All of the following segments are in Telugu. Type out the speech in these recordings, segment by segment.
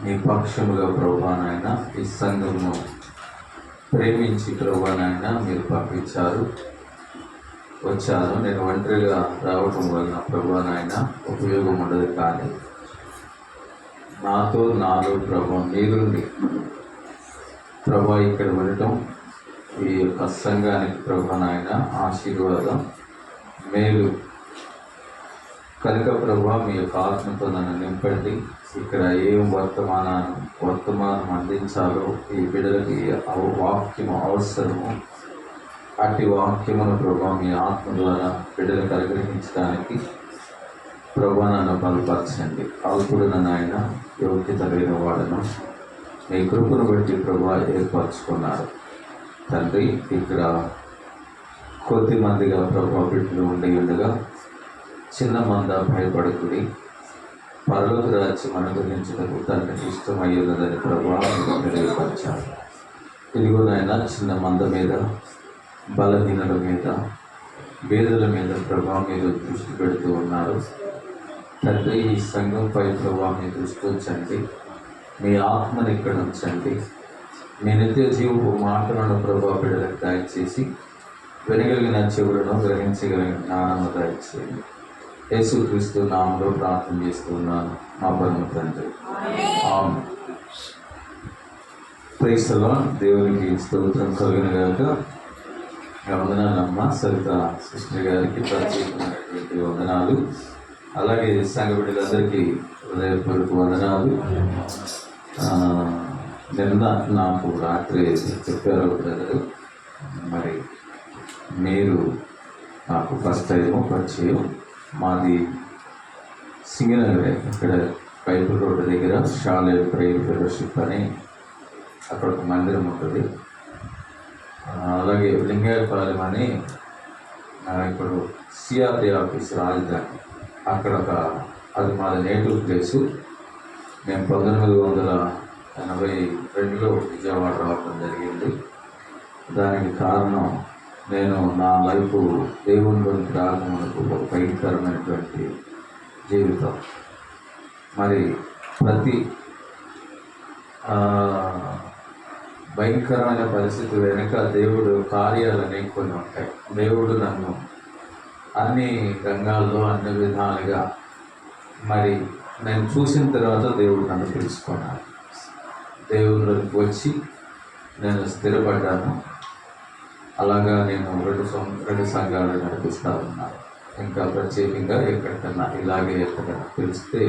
నీ పక్షముగా ప్రభువా నాయన ఈ సంఘమును ప్రేమించి ప్రభువా నాయన మీరు పంపించారు. వచ్చాను. నేను ఒంటరిగా రావటం వలన ప్రభువా నాయన ఉపయోగం ఉండదు, కానీ నాలో ప్రభు మీరుండి ప్రభా ఇక్కడ ఉండటం ఈ యొక్క సంఘానికి ప్రభువా నాయన ఆశీర్వాదం, మేలు కనుక ప్రభువా మీ యొక్క ఆత్మతో నన్ను నింపండి. ఇక్కడ ఏం వర్తమానం అందించాలో ఈ బిడ్డలకి వాక్యము అవసరము, అట్టి వాక్యమును ప్రభువా మీ ఆత్మ ద్వారా బిడ్డలకు అనుగ్రహించడానికి ప్రభువా నన్ను బలపరచండి. అల్పుడు నన్ను ఆయన యోగ్యత లేని వాడను మీ కృపను బట్టి ప్రభువా ఏర్పరచుకున్నారు తండ్రి. ఇక్కడ కొద్ది మందిగా ప్రభువా బిడ్డలు ఉండగా చిన్న మంద భయపడుకుని పరలోక రాజ్యం అనుగ్రహించడానికి తనకి ఇష్టమయ్యేదని ప్రభావం తెలియపరిచారు. ఇదిగో నాయన చిన్న మంద మీద, బలహీనుల మీద, పేదల మీద ప్రభావం మీరు దృష్టి పెడుతూ ఉన్నారు తండ్రి. ఈ సంఘంపై ప్రభావం మీ దృష్టి ఉంచండి, మీ ఆత్మని ఇక్కడ ఉంచండి. మీ నిత్య జీవపు మాటలను ప్రభావ బిడ్డలకు దయచేసి వినగలిగిన చెవులను గ్రహించగలిగిన జ్ఞానము దయచేయండి. యేసుక్రీస్తు నామములో ప్రార్థన చేస్తున్నాను మా పరమ తండ్రి, ఆమేన్. Praise the lord. దేవునికి స్తోత్రం కలుగునుగాక. వందనాలమ్మ సరిత సిస్టర్ గారికి ప్రత్యేకమైనటువంటి వందనాలు. అలాగే సంఘ బిడ్డలందరికీ హృదయపూర్వక వందనాలు. నిన్న నాకు రాత్రి చెప్పారు బ్రదరు, మరి మీరు నాకు ఫస్ట్ టైం పరిచయం. మాది సింగనగరే, ఇక్కడ బైబిల్ రోడ్డు దగ్గర షాలే ప్రేయర్ ఫెలోషిప్ అని అక్కడ ఒక మందిరం ఉంటుంది. అలాగే లింగాయపాలెం అని ఇప్పుడు సిఆర్టీ ఆఫీస్ రాజధాని, అక్కడ అది మాది నేటివ్ ప్లేసు. మేము 1982లో విజయవాడ రావడం జరిగింది. దానికి కారణం నేను నా లైఫ్ దేవునిలోకి రాకమునకు ఒక భయంకరమైనటువంటి జీవితం. మరి ప్రతి భయంకరమైన పరిస్థితి వెనుక దేవుడు కార్యాలనే కొన్ని ఉంటాయి. దేవుడు నన్ను అన్ని రంగాల్లో అన్ని విధాలుగా మరి నేను చూసిన తర్వాత దేవుడు నన్ను తెలుసుకున్నాను. దేవుడిలోకి వచ్చి నేను స్థిరపడ్డాను. అలాగా నేను రెండు సంఘాలు నడిపిస్తూ ఉన్నాను. ఇంకా ప్రత్యేకంగా ఎక్కడికన్నా ఇలాగే ఎక్కడైనా తెలిస్తే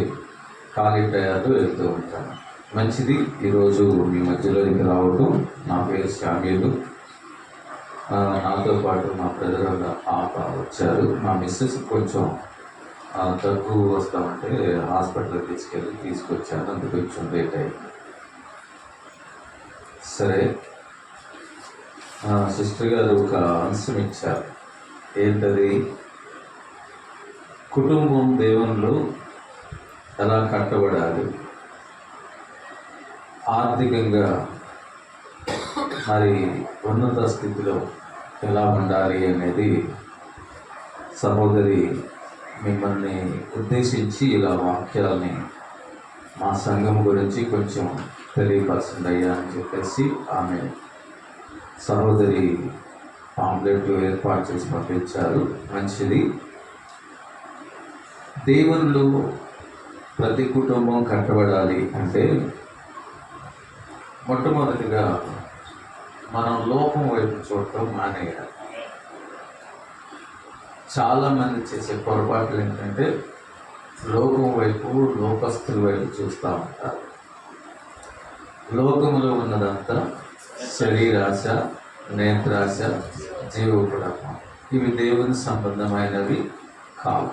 ఖాళీ టయాలు వెళ్తూ ఉంటాను. మంచిది. ఈరోజు మీ మధ్యలోకి రావడం. నా పేరు శామ్యూలు. నాతో పాటు మా బ్రదర్ పాప వచ్చారు. మా మిస్సెస్ కొంచెం దగ్గు వస్తామంటే హాస్పిటల్కి తీసుకొచ్చాను. అందుకు కొంచెం లేట్ అయింది. సరే, సిస్టర్ గారు ఒక అంశం ఇచ్చారు. ఏంటది? కుటుంబం దేవునిలో ఎలా కట్టబడాలి, ఆర్థికంగా మరి ఉన్నత స్థితిలో ఎలా ఉండాలి అనేది సహోదరి మిమ్మల్ని ఉద్దేశించి ఇలా వాక్యాలని మా సంఘం గురించి కొంచెం తెలియపరచండి అయ్యా అని చెప్పేసి ఆమె సహోదరి పాంప్లెట్లు ఏర్పాటు చేసి పంపించారు. మంచిది. దేవునిలో ప్రతి కుటుంబం కట్టబడాలి అంటే మొట్టమొదటిగా మనం లోకం వైపు చూడటం మానేయాలి. చాలామంది చేసే పొరపాట్లు ఏంటంటే లోకం వైపు, లోకస్తుల వైపు చూస్తూ ఉంటారు. లోకములో ఉన్నదంతా శరీరాశ, నేత్రాశ, జీవకుడము. ఇవి దేవుని సంబంధమైనవి కావు.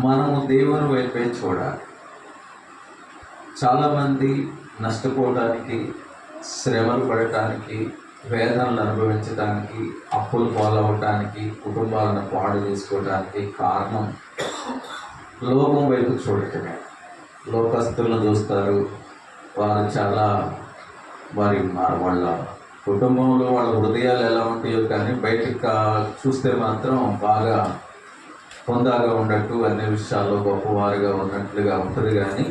మనము దేవుని వైపే చూడాలి. చాలామంది నష్టపోవడానికి, శ్రమలు పడటానికి, వేదనలు అనుభవించడానికి, అప్పులు పాలవటానికి, కుటుంబాలను పాడు చేసుకోవడానికి కారణం లోకం వైపు చూడటమే. లోకస్తులను చూస్తారు. వారు చాలా వాళ్ళ కుటుంబంలో వాళ్ళ హృదయాలు ఎలా ఉంటాయో కానీ బయటికి చూస్తే మాత్రం బాగా హుందాగా ఉన్నట్టు, అన్ని విషయాల్లో గొప్పవారుగా ఉన్నట్లుగా ఉంటుంది. కానీ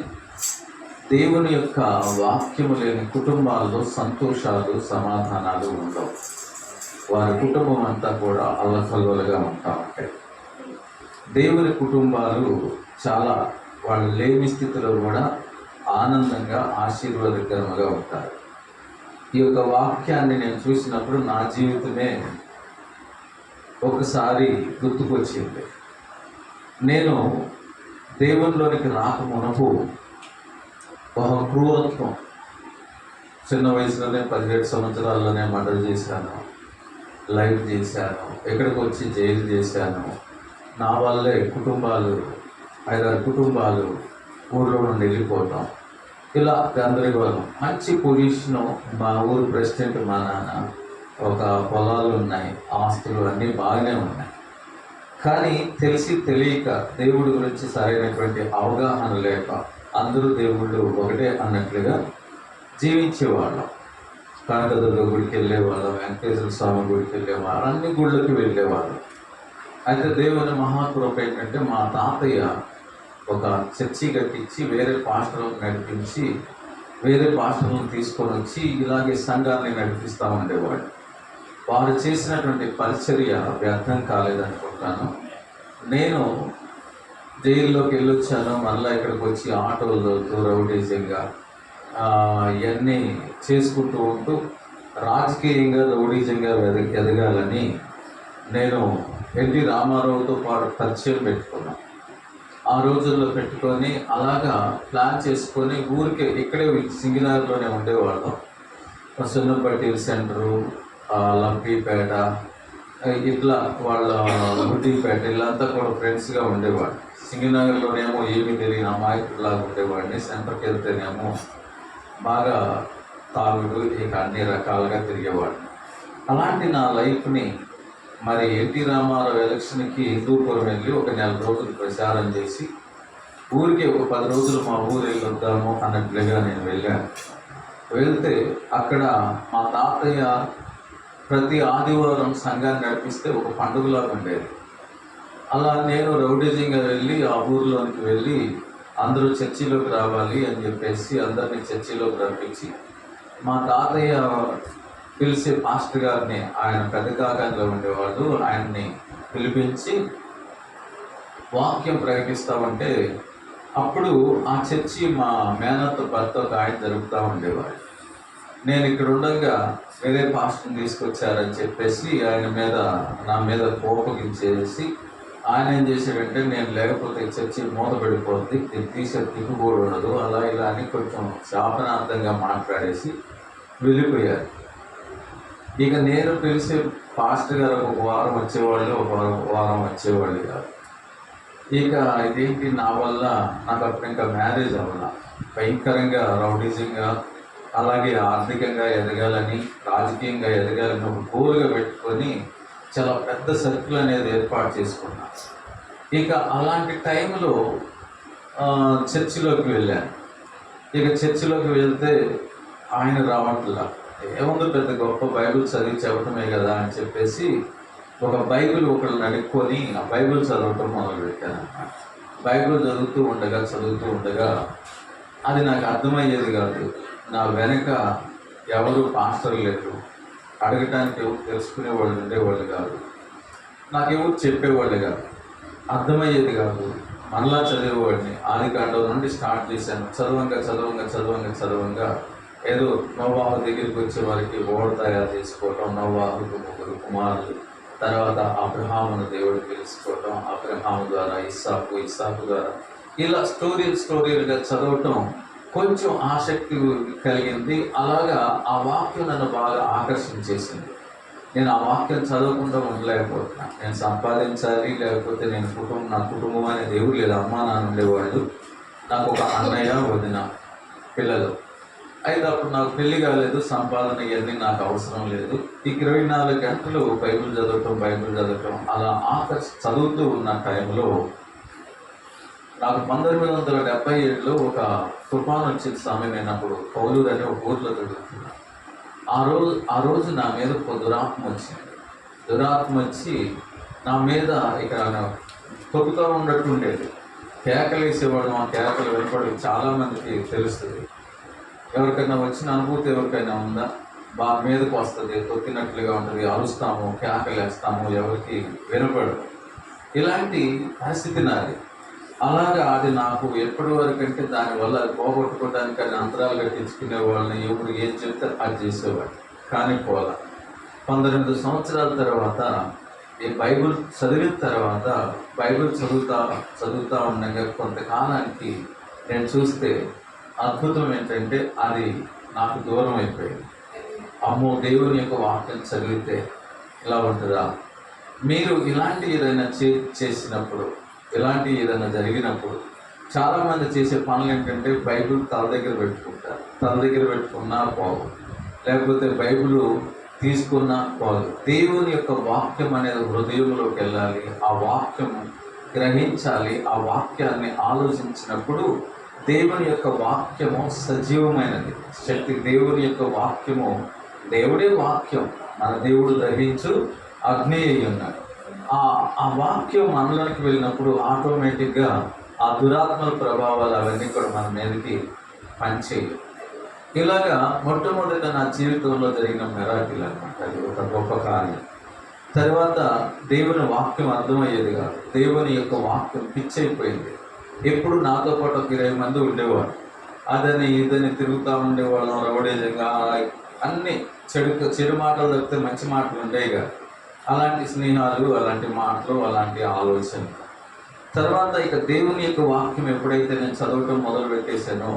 దేవుని యొక్క వాక్యము లేని కుటుంబాల్లో సంతోషాలు సమాధానాలు ఉండవు. వారి కుటుంబం అంతా కూడా అల్లకల్లోలుగా ఉంటా ఉంటాయి. దేవుని కుటుంబాలు చాలా వాళ్ళు లేని స్థితిలో కూడా ఆనందంగా ఆశీర్వాదకరంగా ఉంటారు. ఈ యొక్క వాక్యాన్ని నేను చూసినప్పుడు నా జీవితమే ఒకసారి గుర్తుకొచ్చింది. నేను దేవునిలోనికి రాకమునపు ఒక క్రూరత్వం, చిన్న వయసులోనే 17 సంవత్సరాల్లోనే మర్డర్ చేశాను, లైఫ్ చేశాను, ఎక్కడికి వచ్చి జైలు చేశాను. నా వల్లే కుటుంబాలు 5-6 కుటుంబాలు ఊళ్ళో నుండి వెళ్ళిపోవటం, ఇలా గందరగోళం. మంచి పొజిషను, మా ఊరు ప్రెసిడెంట్ మా నాన్న, ఒక పొలాలు ఉన్నాయి, ఆస్తులు అన్నీ బాగానే ఉన్నాయి. కానీ తెలిసి తెలియక దేవుడి గురించి సరైనటువంటి అవగాహన లేక అందరూ దేవుళ్ళు ఒకటే అన్నట్లుగా జీవించేవాళ్ళం. కనకదుర్గ గుడికి వెళ్ళేవాళ్ళం, వెంకటేశ్వర స్వామి గుడికి వెళ్ళేవాళ్ళం, అన్ని గుళ్ళకి వెళ్ళేవాళ్ళం. అయితే దేవుని మహాకృప ఏంటంటే మా తాతయ్య ఒక చర్చి కట్టించి వేరే పాస్టర్లను నడిపించి వేరే పాస్టర్లను తీసుకొని వచ్చి ఇలాగే సంఘాన్ని నడిపిస్తూ ఉండేవాడు. వారు చేసినటువంటి పరిచర్య వ్యర్థం కాలేదనుకుంటాను. నేను జైల్లోకి వెళ్ళొచ్చాను, మళ్ళీ ఇక్కడికి వచ్చి ఆటోలతో రౌడీజంగా ఇవన్నీ చేసుకుంటూ ఉంటూ రాజకీయంగా రౌడీజంగా ఎదగాలని నేను ఎన్టీ రామారావుతో పాటు పరిచయం పెట్టుకున్నాను. ఆ రోజుల్లో పెట్టుకొని అలాగా ప్లాన్ చేసుకొని ఊరికే ఇక్కడే సింగినార్లోనే ఉండేవాళ్ళం. సున్నపట్టి సెంటరు, లంపీపేట, ఇట్లా వాళ్ళ గుడ్డిపేట, ఇల్లంతా కూడా ఫ్రెండ్స్గా ఉండేవాడు. సింగినగర్లోనేమో ఏమీ తెలియని అమాయకుడిలాగా ఉండేవాడిని, సెంటర్కి వెళ్తేనేమో బాగా తాగుడు, ఇక అన్ని రకాలుగా తిరిగేవాడిని. అలాంటి నా లైఫ్ని మరి ఎన్టీ రామారావు ఎలక్షన్కి హిందూపురం వెళ్ళి ఒక 4 రోజులు ప్రచారం చేసి ఊరికి ఒక 10 రోజులు మా ఊరు వెళ్ళి వద్దాము అన్నట్లుగా నేను వెళ్ళాను. వెళ్తే అక్కడ మా తాతయ్య ప్రతి ఆదివారం సంఘాన్ని నడిపిస్తే ఒక పండుగలాగా ఉండేది. అలా నేను రౌడీజింగ్గా వెళ్ళి ఆ ఊరిలోనికి వెళ్ళి అందరూ చర్చిలోకి రావాలి అని చెప్పేసి అందరినీ చర్చిలోకి రప్పించి మా తాతయ్య పిలిచే పాస్టర్ గారిని, ఆయన పెద్ద కాకంలో ఉండేవాళ్ళు, ఆయన్ని పిలిపించి వాక్యం ప్రకటిస్తామంటే అప్పుడు ఆ చర్చి మా మేనత్త భర్త ఒక ఆయన జరుపుతూ ఉండేవాడు. నేను ఇక్కడ ఉండగా వేరే పాస్టర్ని తీసుకొచ్చారని చెప్పేసి నా మీద కోపగించేసి ఆయన ఏం చేశాడంటే నేను లేకపోతే చర్చి మూతపడిపోద్ది, తీసే తిప్పుబోడు ఉండదు, అలా ఇలా అని కొంచెం శాపనార్థంగా మాట్లాడేసి వెళ్ళిపోయారు. ఇక నేను పిలిచే పాస్టర్ గారు ఒక వారం వచ్చేవాళ్ళు, ఒక వారం వచ్చేవాళ్ళు కాదు. ఇక ఇదేంటి నా వల్ల నాకు అప్పుడు ఇంకా మ్యారేజ్ అవ్వాల, భయంకరంగా రౌడీజింగ్గా అలాగే ఆర్థికంగా ఎదగాలని, రాజకీయంగా ఎదగాలని ఒక గోల్గా పెట్టుకొని చాలా పెద్ద సర్కిల్ అనేది ఏర్పాటు చేసుకున్నా. ఇక అలాంటి టైంలో చర్చిలోకి వెళ్ళాను. ఇక చర్చిలోకి వెళ్తే ఆయన రావట్లా, ఏముందో పెద్ద గొప్ప బైబిల్ చదివి చెప్పటమే కదా అని చెప్పేసి ఒక బైబిల్ ఒకళ్ళని అడుక్కొని ఆ బైబిల్ చదవటం మొదలుపెట్టాను అన్నమాట. బైబిల్ చదువుతూ ఉండగా అది నాకు అర్థమయ్యేది కాదు. నా వెనక ఎవరు పాస్టర్ లేరు, అడగటానికి ఎవరు తెలుసుకునేవాళ్ళు ఉండేవాళ్ళు కాదు, నాకెవరు చెప్పేవాళ్ళు కాదు, అర్థమయ్యేది కాదు. మళ్ళా చదివేవాడిని. ఆదికాండం నుండి స్టార్ట్ చేశాను. చదవంగా ఏదో నోవాహు దగ్గరికి వచ్చే వారికి ఓడ తయారు చేసుకోవటం, నోవాహుకు 3 కుమారులు, తర్వాత అబ్రహామును దేవుడు పిలుచుకోవటం, అబ్రహాము ద్వారా ఇస్సాకు ద్వారా ఇలా స్టోరీలుగా చదవటం కొంచెం ఆసక్తి కలిగింది. అలాగా ఆ వాక్యం నన్ను బాగా ఆకర్షించేసింది. నేను ఆ వాక్యం చదవకుండా ఉండలేకపోతున్నా. నేను సంపాదించాలి, లేకపోతే నా కుటుంబం అనేది ఎవరు లేదు. అమ్మ నాన్న ఉండేవాళ్ళు, నాకు ఒక అన్నయ్య వదిన పిల్లలు. అయితే అప్పుడు నాకు పెళ్లి కాలేదు, సంపాదన ఇవన్నీ నాకు అవసరం లేదు. ఈ 24 గంటలు బైబిల్ చదవటం అలా చదువుతూ ఉన్న టైంలో నాకు 1977లో ఒక తుఫాను వచ్చిన సమయం. నేను అప్పుడు పౌలూరు అనే ఒక ఊర్లో తిరుగుతున్నాను. ఆ రోజు నా మీద ఒక దురాత్మ వచ్చి నా మీద ఇక్కడ తొక్కుతూ ఉండేది. కేకలేసేవాడు. ఆ కేకలు వినపడి చాలామందికి తెలుస్తుంది. ఎవరికైనా వచ్చిన అనుభూతి ఎవరికైనా ఉందా? మీదకు వస్తుంది, తొక్కినట్లుగా ఉంటుంది, అరుస్తాము, కేకలేస్తాము, ఎవరికి వినపడదు. ఇలాంటి పరిస్థితి నాది. అలాగా అది నాకు ఎప్పటి వరకు అంటే దానివల్ల పోగొట్టుకోవడానికి అని అంతరాలు కట్టించుకునే వాళ్ళని ఎవరు ఏం చెప్తే అది చేసేవాడు. కానీ 18 సంవత్సరాల తర్వాత ఈ బైబిల్ చదివిన తర్వాత బైబిల్ చదువుతా ఉండగా కొంతకాలానికి నేను చూస్తే అద్భుతం ఏంటంటే అది నాకు దూరం అయిపోయింది. అమ్మో, దేవుని యొక్క వాక్యం చదివితే ఇలా ఉంటుందా? మీరు ఇలాంటి ఏదైనా చేసినప్పుడు, ఇలాంటి ఏదైనా జరిగినప్పుడు చాలామంది చేసే పనులు ఏంటంటే బైబిల్ తల దగ్గర పెట్టుకుంటారు. తల దగ్గర పెట్టుకున్నా పోదు, లేకపోతే బైబిల్ తీసుకున్నా పోదు. దేవుని యొక్క వాక్యం అనేది హృదయంలోకి వెళ్ళాలి. ఆ వాక్యం గ్రహించాలి. ఆ వాక్యాన్ని ఆలోచించినప్పుడు దేవుని యొక్క వాక్యము సజీవమైనది. దేవుని యొక్క వాక్యము, దేవుడే వాక్యం, మన దేవుడు గ్రహించు అగ్ని అయి ఉన్నాడు. ఆ వాక్యం మనలోకి వెళ్ళినప్పుడు ఆటోమేటిక్గా ఆ దురాత్మల ప్రభావాలు అవన్నీ కూడా మన మీదకి పనిచేయవు. ఇలాగా మొట్టమొదట నా జీవితంలో జరిగిన మిరాకిల్ అనమాట. అది ఒక గొప్ప కార్యం. తర్వాత దేవుని వాక్యం అర్థమయ్యేది కాదు. దేవుని యొక్క వాక్యం పిచ్చైపోయింది. ఎప్పుడు నాతో పాటు ఒక 20 మంది ఉండేవారు. అదని ఇదని తిరుగుతూ ఉండేవాళ్ళం. రౌడేజంగా అన్నీ చెడు మాటలు తప్పితే మంచి మాటలు ఉండేవి కాదు. అలాంటి స్నేహాలు, అలాంటి మాటలు, అలాంటి ఆలోచన. తర్వాత ఇక దేవుని యొక్క వాక్యం ఎప్పుడైతే నేను చదవటం మొదలు పెట్టేశానో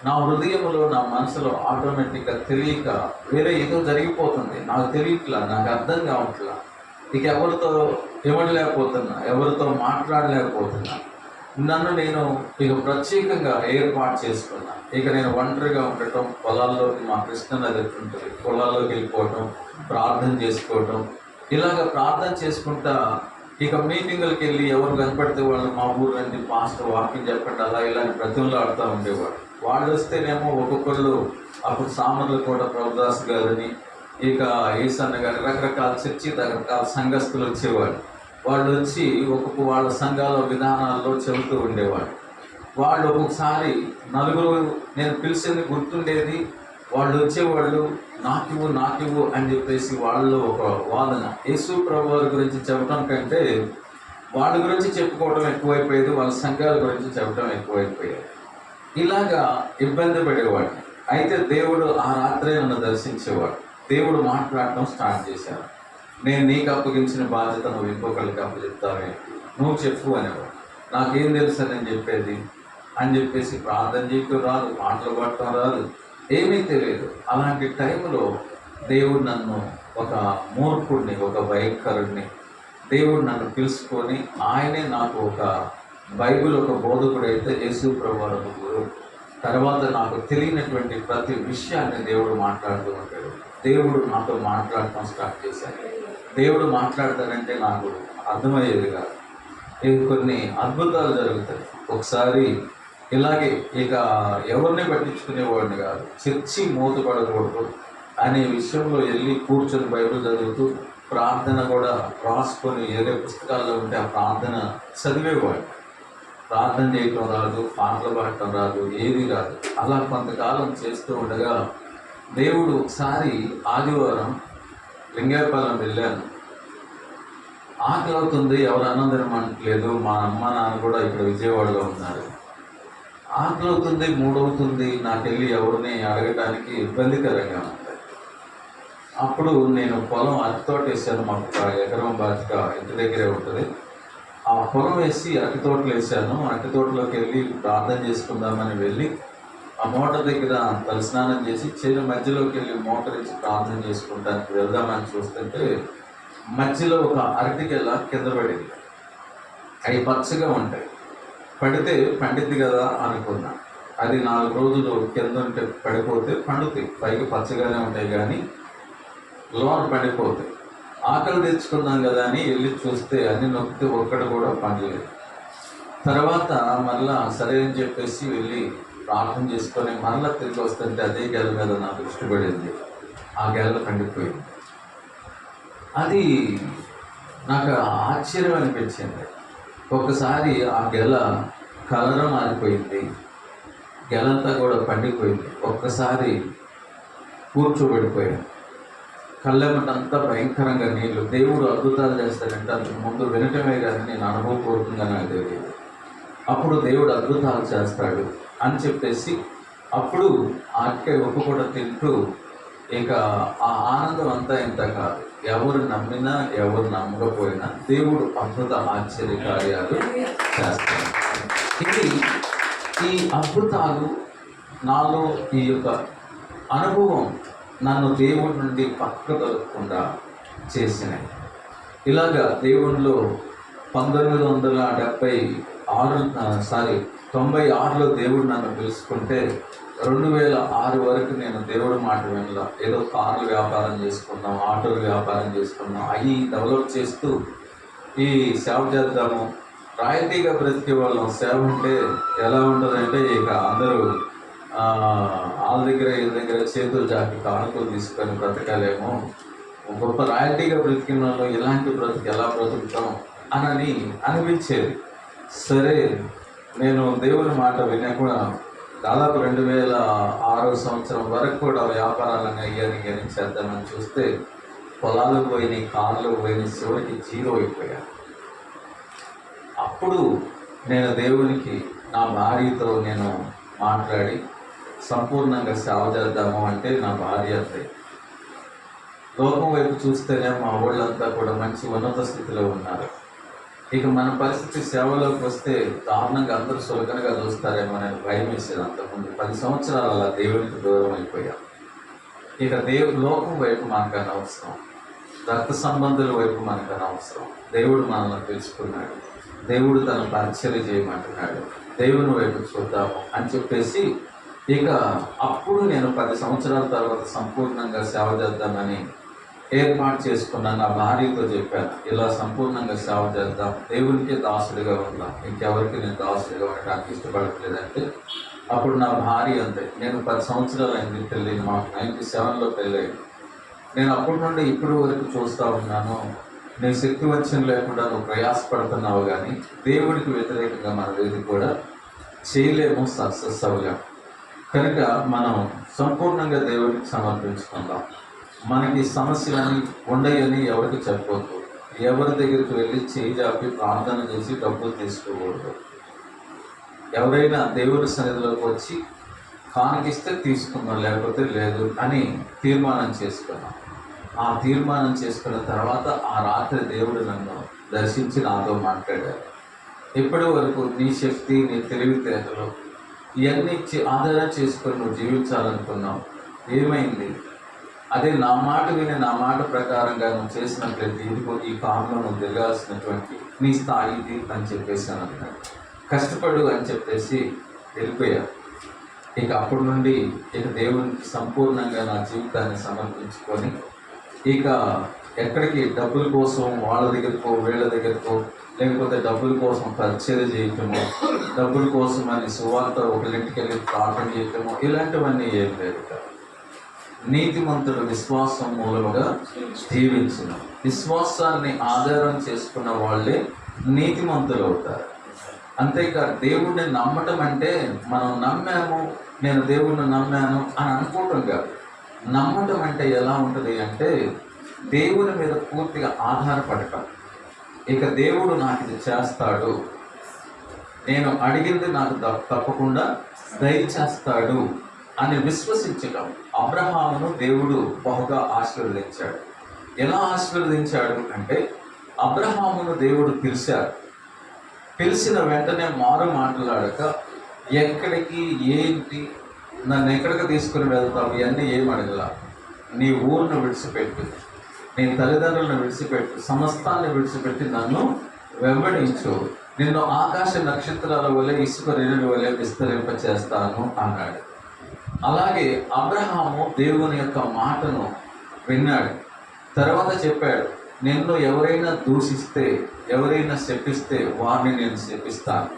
నా హృదయంలో, నా మనసులో ఆటోమేటిక్గా తెలియక వేరే ఏదో జరిగిపోతుంది. నాకు తెలియట్లా, నాకు అర్థం కావట్లా. ఇక ఎవరితో ఇవ్వలేకపోతున్నా, ఎవరితో మాట్లాడలేకపోతున్నా. నన్ను నేను ఇక ప్రత్యేకంగా ఏర్పాటు చేసుకున్నా. ఇక నేను ఒంటరిగా ఉండటం, పొలాల్లోకి, మా కృష్ణ నది ఉంటుంది, పొలాల్లోకి వెళ్ళిపోవటం, ప్రార్థన చేసుకోవటం. ఇలాగ ప్రార్థన చేసుకుంటా ఇక మీటింగులకి వెళ్ళి ఎవరు కనపడితే వాళ్ళు మా ఊరు రండి, పాస్టర్ వాక్యం చెప్పండి, అలా ఇలా బ్రతిమలాడుతూ ఉండేవాడు. వాళ్ళు వస్తేనేమో ఒక్కొక్కళ్ళు, అప్పుడు సామర్లు కూడా ప్రభుదాస్ గారిని, ఇక ఈసన్న గారి, రకరకాల చర్చి, రకరకాల సంఘస్థులు వచ్చేవాడు. వాళ్ళు వచ్చి ఒక్కొక్క వాళ్ళ సంఘాల విధానాల్లో చెబుతూ ఉండేవాడు. వాళ్ళు ఒక్కొక్కసారి నలుగురు నేను పిలిచింది గుర్తుండేది. వాళ్ళు వచ్చేవాళ్ళు, నాకివ్వు అని చెప్పేసి వాళ్ళు ఒక వాదన. యేసు ప్రభు వారి గురించి చెప్పడం కంటే వాళ్ళ గురించి చెప్పుకోవడం ఎక్కువైపోయేది, వాళ్ళ సంఘాల గురించి చెప్పడం ఎక్కువైపోయేది. ఇలాగా ఇబ్బంది పడేవాడు. అయితే దేవుడు ఆ రాత్రే నన్ను దర్శించేవాడు. దేవుడు మాట్లాడటం స్టార్ట్ చేశాడు. నేను నీకు అప్పగించిన బాధ్యత నువ్వు ఇంకొకరికి అప్పచెప్తావే, నువ్వు చెప్పు అనేవాడు. నాకేం తెలుసు నేను చెప్పేది అని చెప్పేసి ప్రార్థన చేయటం రాదు, పాటలు పాడటం రాదు, ఏమీ తెలియదు. అలాంటి టైంలో దేవుడు నన్ను, ఒక మూర్ఖుడిని, ఒక భయంకరుడిని, దేవుడు నన్ను పిలుచుకొని ఆయనే నాకు ఒక బైబిల్, ఒక బోధకుడైతే యేసు ప్రభువారు గురువు. తర్వాత నాకు తెలియనటువంటి ప్రతి విషయాన్ని దేవుడు మాట్లాడుతూ ఉంటాడు. దేవుడు నాతో మాట్లాడటం స్టార్ట్ చేశాడు. దేవుడు మాట్లాడతానంటే నాకు అర్థమయ్యేది కాదు. ఇవి కొన్ని అద్భుతాలు జరుగుతాయి. ఒకసారి ఇలాగే ఇక ఎవరిని పట్టించుకునేవాడిని కాదు, చర్చి మూతపడకూడదు అనే విషయంలో వెళ్ళి కూర్చొని బైబిల్ చదువుతూ ప్రార్థన కూడా రాసుకొని ఏదే పుస్తకాల్లో ఉంటే ఆ ప్రార్థన చదివేవాడు. ప్రార్థన చేయటం రాదు, పాటలు పాడటం రాదు, ఏది రాదు. అలా కొంతకాలం చేస్తూ ఉండగా దేవుడు ఒకసారి ఆదివారం లింగాయపాలెం వెళ్ళాను. ఆకలి అవుతుంది, ఎవరు అన్నం తినమంటలేదు. మా అమ్మ నాన్న కూడా ఇక్కడ విజయవాడలో ఉన్నారు. ఆకలి అవుతుంది, 3 అవుతుంది, నాకెళ్ళి ఎవరిని అడగటానికి ఇబ్బందికరంగా ఉంది. అప్పుడు నేను పొలం అరటి తోట వేసాను. మాకు 1 ఎకరం బాధ్యత ఇంటి దగ్గరే ఉంటుంది. ఆ పొలం వేసి అరటి తోటలు వేసాను. అరటి తోటలోకి వెళ్ళి ప్రార్థన చేసుకుందామని వెళ్ళి ఆ మోటార్ దగ్గర తలస్నానం చేసి చేను మధ్యలోకి వెళ్ళి మోటార్ ఇచ్చి ప్రార్థన చేసుకుంటానికి వెళ్దామని చూస్తుంటే మధ్యలో ఒక అరటికెళ్ళ కింద పడింది. అవి పచ్చగా ఉంటాయి. పడితే పండిద్ది కదా అనుకున్నా. అది 4 రోజులు కింద ఉంటే పడిపోతే పండుతాయి. పైకి పచ్చగానే ఉంటాయి కానీ లోన పడిపోతాయి. ఆకలి తెచ్చుకుందాం కదా అని వెళ్ళి చూస్తే అన్ని నొక్కితే ఒక్కడు కూడా పండలేదు. తర్వాత మళ్ళా సరే అని చెప్పేసి వెళ్ళి ప్రార్థన చేసుకొని మరలా తిరిగి వస్తుంటే అదే గెల మీద నా దృష్టి పడింది. ఆ గెల పండిపోయింది. అది నాకు ఆశ్చర్యం అనిపించింది. ఒకసారి ఆ గెల కలర్ మారిపోయింది, గెలంతా కూడా పండిపోయింది. ఒక్కసారి కూర్చోబెడిపోయాను. కళ్ళెమ్మటంతా భయంకరంగా నీళ్లు. దేవుడు అద్భుతాలు చేస్తాడంటే అంతకు ముందు వినటమే కానీ నేను అనుభవపూర్వకంగా నాకు తెలియదు. అప్పుడు దేవుడు అద్భుతాలు చేస్తాడు అని చెప్పేసి అప్పుడు ఆకే ఉప్పు కూడా తింటూ ఇక ఆ ఆనందం అంతా ఇంత కాదు. ఎవరు నమ్మినా ఎవరు నమ్మకపోయినా దేవుడు అద్భుత ఆశ్చర్య కార్యాలు చేస్తాడు. ఈ అద్భుతాలు నాలో ఈ యొక్క అనుభవం నన్ను దేవుడి నుండి పక్క దొరకకుండా చేసినాయి. ఇలాగా దేవుడిలో 1996లో దేవుడు నన్ను పిలుచుకుంటే 2006 వరకు నేను దేవుడి మాట వినలా. ఏదో కార్లు వ్యాపారం చేసుకున్నాం, ఆటోలు వ్యాపారం చేసుకున్నాం, అవి డెవలప్ చేస్తూ ఈ సేవ చేద్దాము. రాయితీగా బ్రతికే వాళ్ళం. సేవ అంటే ఎలా ఉంటుందంటే ఇక అందరూ వాళ్ళ దగ్గర వీళ్ళ దగ్గర చేతులు జాకి కానుకలు తీసుకొని బ్రతకాలేమో, గొప్ప రాయల్టీగా బ్రతికిన వాళ్ళు ఇలాంటి బ్రతికి ఎలా బ్రతుకుతాం అని అనిపించేది. సరే, నేను దేవుని మాట వినకుండా దాదాపు 2006 సంవత్సరం వరకు కూడా వ్యాపారాలను అయ్యాని చేద్దామని చూస్తే పొలాలు పోయినాయి, కార్లు పోయినాయి, చివరికి జీరో అయిపోయా. అప్పుడు నేను దేవునికి నా భార్యతో నేను మాట్లాడి సంపూర్ణంగా సేవ చేద్దాము అంటే నా భార్య అంతే. లోకం వైపు చూస్తేనే మా ఊళ్ళంతా కూడా మంచి ఉన్నత స్థితిలో ఉన్నారు. ఇక మన పరిస్థితి సేవలోకి వస్తే దారుణంగా అందరూ సులకనగా చూస్తారేమో అని భయం వేసేది. అంతకుముందు 10 సంవత్సరాలు అలా దేవునికి దూరం అయిపోయాం. ఇక లోకం వైపు మనకు అనవసరం, రక్త సంబంధుల వైపు మనకు అనవసరం. దేవుడు మనల్ని తెలుసుకున్నాడు, దేవుడు తన పరిచర్య చేయమంటున్నాడు, దేవుని వైపు చూద్దాము అని చెప్పేసి ఇక అప్పుడు నేను 10 సంవత్సరాల తర్వాత సంపూర్ణంగా సేవ చేద్దామని ఏర్పాటు చేసుకున్నాను. నా భార్యతో చెప్పాను, ఇలా సంపూర్ణంగా సేవ చేద్దాం, దేవునికే దాసుడిగా ఉందాం, ఇంకెవరికి నేను దాసుడిగా ఉండడానికి ఇష్టపడట్లేదంటే అప్పుడు నా భార్య అంతే. నేను 10 సంవత్సరాలు అయింది పెళ్ళి, మాకు 97లో పెళ్ళయింది. నేను అప్పటి నుండి ఇప్పటి వరకు చూస్తూ ఉన్నాను, నీ శక్తి వంచన లేకుండా నువ్వు ప్రయాసపడుతున్నావు, కానీ దేవుడికి వ్యతిరేకంగా మనం ఏది కూడా చేయలేము, సక్సెస్ అవ్వలేము. కనుక మనం సంపూర్ణంగా దేవుడికి సమర్పించుకుందాం. మనకి సమస్యలని ఉండయని ఎవరికి చెప్పవద్దు. ఎవరి దగ్గరికి వెళ్ళి చేయి జాపి ప్రార్థన చేసి డబ్బులు తీసుకోకూడదు. ఎవరైనా దేవుడి సన్నిధిలోకి వచ్చి కానికిస్తే తీసుకుందాం, లేకపోతే లేదు అని తీర్మానం చేసుకున్నాం. ఆ తీర్మానం చేసుకున్న తర్వాత ఆ రాత్రి దేవుడు నన్ను దర్శించి నాతో మాట్లాడారు. ఇప్పటి వరకు నీ శక్తి, నీ తెలివితేటలు ఇవన్నీ ఆధారం చేసుకొని నువ్వు జీవించాలనుకున్నావు, ఏమైంది? అదే నా మాట విని నా మాట ప్రకారంగా నువ్వు చేసినట్లయితే ఇదిగో ఈ కాలంలో నువ్వు తిరగాల్సినటువంటి నీ స్థాయి ఇది అని చెప్పేసాను అన్నాడు. కష్టపడు అని చెప్పేసి వెళ్ళిపోయా. ఇక అప్పటి నుండి ఇక దేవునికి సంపూర్ణంగా నా జీవితాన్ని సమర్పించుకొని ఇక ఎక్కడికి డబ్బుల కోసం వాళ్ళ దగ్గరకో వీళ్ళ దగ్గరకో, లేకపోతే డబ్బుల కోసం పరిచర్య చేయటమో, డబ్బుల కోసం అని సువార్త ఒకరింటికి వెళ్ళి ప్రార్థన చేయటమో ఇలాంటివన్నీ ఏం లేదు. నీతిమంతుడు విశ్వాసం మూలముగా జీవించిన, విశ్వాసాన్ని ఆధారం చేసుకున్న వాళ్ళే నీతిమంతులు అవుతారు. అంతేకాదు దేవుడిని నమ్మటం అంటే మనం నమ్మాము, నేను దేవుడిని నమ్మాను అని అనుకోవటం కాదు. నమ్మటం అంటే ఎలా ఉంటుంది అంటే దేవుని మీద పూర్తిగా ఆధారపడటం. ఇక దేవుడు నాకు ఇది చేస్తాడు, నేను అడిగింది నాకు తప్పకుండా దయచేస్తాడు అని విశ్వసించటం. అబ్రహామును దేవుడు బహుగా ఆశీర్వదించాడు. ఎలా ఆశీర్వదించాడు అంటే అబ్రహామును దేవుడు పిలిచాడు. పిలిచిన వెంటనే మారు మాట్లాడక ఎక్కడికి ఏంటి, నన్ను ఎక్కడికి తీసుకుని వెళ్తావు ఇవన్నీ ఏం అడగల. నీ ఊరును విడిచిపెట్టు, నీ తల్లిదండ్రులను విడిచిపెట్టు, సమస్తాన్ని విడిచిపెట్టి నన్ను వెంబడించు, నిన్ను ఆకాశ నక్షత్రాల వలె ఇసుక రేణుల వలె విస్తరింపచేస్తాను అన్నాడు. అలాగే అబ్రహాము దేవుని యొక్క మాటను విన్నాడు. తర్వాత చెప్పాడు, నిన్ను ఎవరైనా దూషిస్తే, ఎవరైనా శపిస్తే వారిని నేను శపిస్తాను,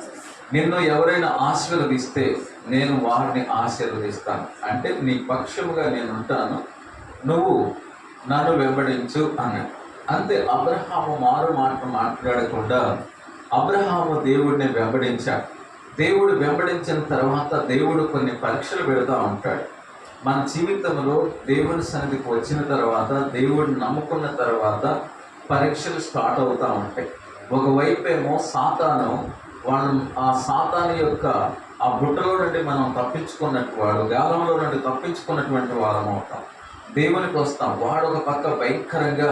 నిన్ను ఎవరైనా ఆశీర్వదిస్తే నేను వారిని ఆశీర్వదిస్తాను. అంటే నీ పక్షముగా నేను ఉంటాను, నువ్వు నన్ను వెంబడించు అన్నాడు. అంతే. అబ్రహాము మారు మాట మాట్లాడకుండా అబ్రహాము దేవుడిని వెంబడించాడు. దేవుడు వెంబడించిన తర్వాత దేవుడు కొన్ని పరీక్షలు పెడతా ఉంటాడు. మన జీవితంలో దేవుని సన్నిధికి వచ్చిన తర్వాత, దేవుడిని నమ్ముకున్న తర్వాత పరీక్షలు స్టార్ట్ అవుతూ ఉంటాయి. ఒకవైపు ఏమో సాతాను, ఆ సాతాను యొక్క ఆ బుట్టలో నుండి మనం తప్పించుకున్నట్టు వాడు, గాలంలో నుండి తప్పించుకున్నటువంటి వారం అవుతాం. దేవునికి వస్తాం, వాడు ఒక పక్క భయంకరంగా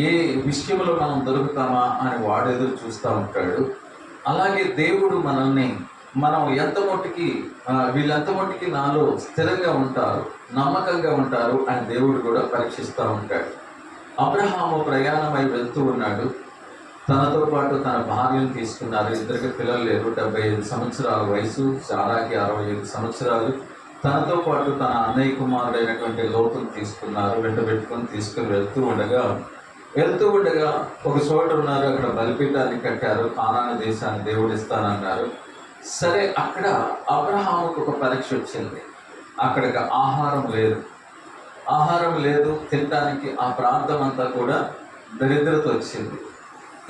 ఏ విషయంలో మనం దొరుకుతామా అని వాడు ఎదురు చూస్తూ ఉంటాడు. అలాగే దేవుడు మనల్ని, మనం ఎంత మట్టుకి వీళ్ళెంత మట్టుకి నాలో స్థిరంగా ఉంటారు, నమ్మకంగా ఉంటారు అని దేవుడు కూడా పరీక్షిస్తూ ఉంటాడు. అబ్రహాము ప్రయాణమై వెళ్తూ ఉన్నాడు. తనతో పాటు తన భార్యను తీసుకున్నారు. ఇద్దరికి పిల్లలు లేరు. 75 సంవత్సరాల వయసు, సారాకి 65 సంవత్సరాలు. తనతో పాటు తన అన్నయ్య కుమారుడైనటువంటి లోతును తీసుకున్నారు. వెంట పెట్టుకొని తీసుకుని వెళ్తూ ఉండగా ఒక చోట ఉన్నారు. అక్కడ బలిపీఠాన్ని కట్టారు. కానాను దేశాన్ని దేవుడు ఇస్తానన్నారు. సరే, అక్కడ అబ్రహాముకు ఒక పరీక్ష వచ్చింది. అక్కడికి ఆహారం లేదు తినడానికి. ఆ ప్రాంతం అంతా కూడా దరిద్రత వచ్చింది.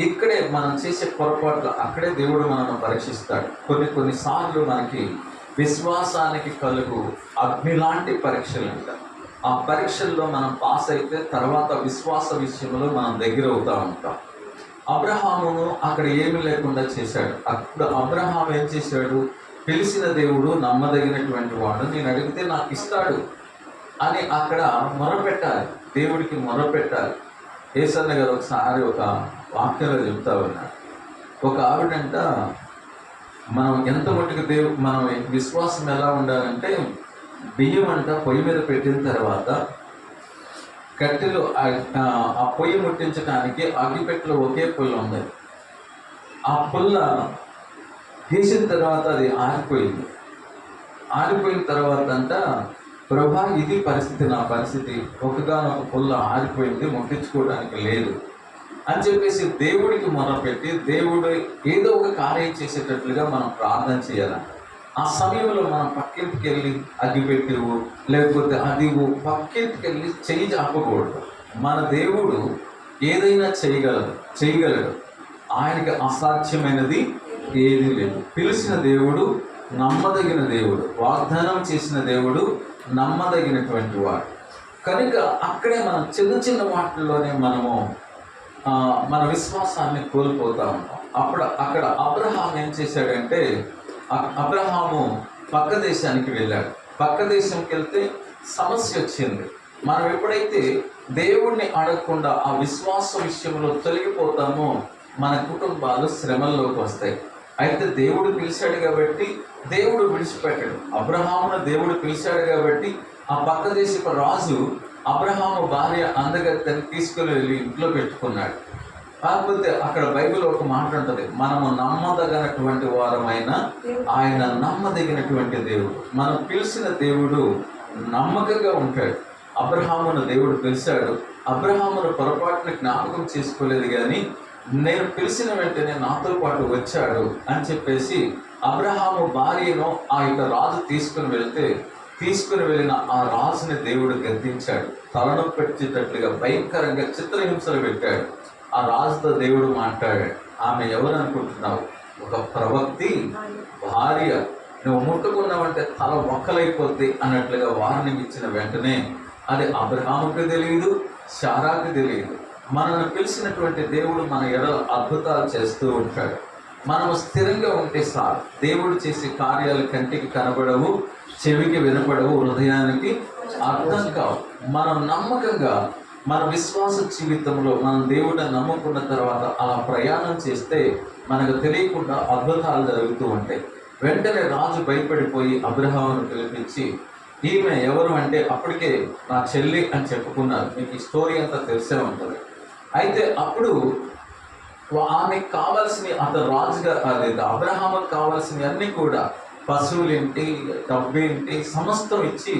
ఇక్కడే మనం చేసే పొరపాట్లు, అక్కడే దేవుడు మనల్ని పరీక్షిస్తాడు. కొన్నిసార్లు మనకి విశ్వాసానికి కలుగు అగ్ని లాంటి పరీక్షలు ఉంటాయి. ఆ పరీక్షల్లో మనం పాస్ అయితే తర్వాత విశ్వాస విషయంలో మనం దగ్గర అవుతూ ఉంటాం. అబ్రహామును అక్కడ ఏమీ లేకుండా చేశాడు. అప్పుడు అబ్రహాం ఏం చేశాడు? పిలిచిన దేవుడు నమ్మదగినటువంటి వాడు, నేను అడిగితే నాకు ఇస్తాడు అని అక్కడ మొరపెట్టాలి, దేవుడికి మొరపెట్టాలి. ఏసన్న గారు ఒకసారి ఒక వాక్యంలో చెప్తా ఉన్నారు. ఒక ఆవిడంట, మనం ఎంత మట్టుకు మనం విశ్వాసం ఎలా ఉండాలంటే, బియ్యం అంట పొయ్యి మీద పెట్టిన తర్వాత కట్టెలు ఆ పొయ్యి ముట్టించడానికి అగ్గిపెట్టెలో ఒకే పుల్ల ఉంది. ఆ పుల్ల తీసిన తర్వాత అది ఆరిపోయిన తర్వాత అంట, ప్రభా ఇది పరిస్థితి, నా పరిస్థితి, ఒకగానొక పుల్ల ఆరిపోయింది, ముట్టించుకోవడానికి లేదు అని చెప్పేసి దేవుడికి మొదలుపెట్టి, దేవుడు ఏదో ఒక కార్యం చేసేటట్లుగా మనం ప్రార్థన చేయాలంట. ఆ సమయంలో మనం పక్కింటికి వెళ్ళి అగ్గిపెట్టివు లేకపోతే అదివు పక్కింటికి వెళ్ళి చెయ్యి ఆపకూడదు. మన దేవుడు ఏదైనా చేయగలడు. ఆయనకి అసాధ్యమైనది ఏది లేదు. పిలిచిన దేవుడు నమ్మదగిన దేవుడు, వాగ్దానం చేసిన దేవుడు నమ్మదగినటువంటి వాడు. కనుక అక్కడే మనం చిన్న వాటిల్లోనే మనము మన విశ్వాసాన్ని కోల్పోతూ ఉంటాం. అక్కడ అబ్రహాం ఏం చేశాడంటే, అబ్రహాము పక్క దేశానికి వెళ్ళాడు. పక్క దేశంకి వెళ్తే సమస్య వచ్చింది. మనం ఎప్పుడైతే దేవుణ్ణి అడగకుండా ఆ విశ్వాస విషయంలో తొలగిపోతామో మన కుటుంబాలు శ్రమల్లోకి వస్తాయి. అయితే దేవుడు పిలిచాడు కాబట్టి దేవుడు విడిచిపెట్టాడు. అబ్రహామును దేవుడు పిలిచాడు కాబట్టి ఆ పక్క దేశపు రాజు అబ్రహాము భార్య అందగత్తెని తీసుకుని వెళ్ళి ఇంట్లో పెట్టుకున్నాడు. కాకపోతే అక్కడ బైబిల్ ఒక మాట ఉంటుంది, మనము నమ్మదగినటువంటి వారమైన ఆయన నమ్మదగినటువంటి దేవుడు. మనం పిలిచిన దేవుడు నమ్మకంగా ఉంటాడు. అబ్రహామును దేవుడు పిలిచాడు. అబ్రహామును పొరపాటున జ్ఞాపకం చేసుకోలేదు, కానీ నేను పిలిచిన వెంటనే నాతో పాటు వచ్చాడు అని చెప్పేసి అబ్రహాము భార్యను ఆ యొక్క రాజు తీసుకుని వెళ్ళిన ఆ రాజుని దేవుడు గద్దించాడు. తలనొప్పి పెట్టేటట్లుగా భయంకరంగా చిత్రహింసలు పెట్టాడు. ఆ రాజుతో దేవుడు మాట్లాడాడు. ఆమె ఎవరు అనుకుంటున్నావు? ఒక ప్రవక్తి భార్య, నువ్వు ముట్టుకున్నావంటే తల ఒక్కలైపోద్ది అన్నట్లుగా వార్నింగ్ ఇచ్చిన వెంటనే అది అబ్రహాముకి తెలియదు, శారాకి తెలియదు. మనల్ని పిలిచినటువంటి దేవుడు మన ఎడల అద్భుతాలు చేస్తూ ఉంటాడు. మనము స్థిరంగా ఉంటే సార్ దేవుడు చేసే కార్యాలు కంటికి కనబడవు, చెవికి వినపడవు, హృదయానికి అర్థం కావు. మనం నమ్మకంగా మన విశ్వాస జీవితంలో మనం దేవుడిని నమ్ముకున్న తర్వాత అలా ప్రయాణం చేస్తే మనకు తెలియకుండా అద్భుతాలు జరుగుతూ ఉంటాయి. వెంటనే రాజు భయపడిపోయి అబ్రహామును పిలిపించి, ఈమె ఎవరు అంటే అప్పటికే నా చెల్లి అని చెప్పుకున్నారు. మీకు ఈ స్టోరీ అంతా తెలిసే ఉంటుంది. అయితే అప్పుడు ఆమెకు కావాల్సినవి, అతను రాజుగా అబ్రహాముకు కావాల్సినవి అన్నీ కూడా పశువులేంటి, డబ్బేంటి, సమస్తం ఇచ్చి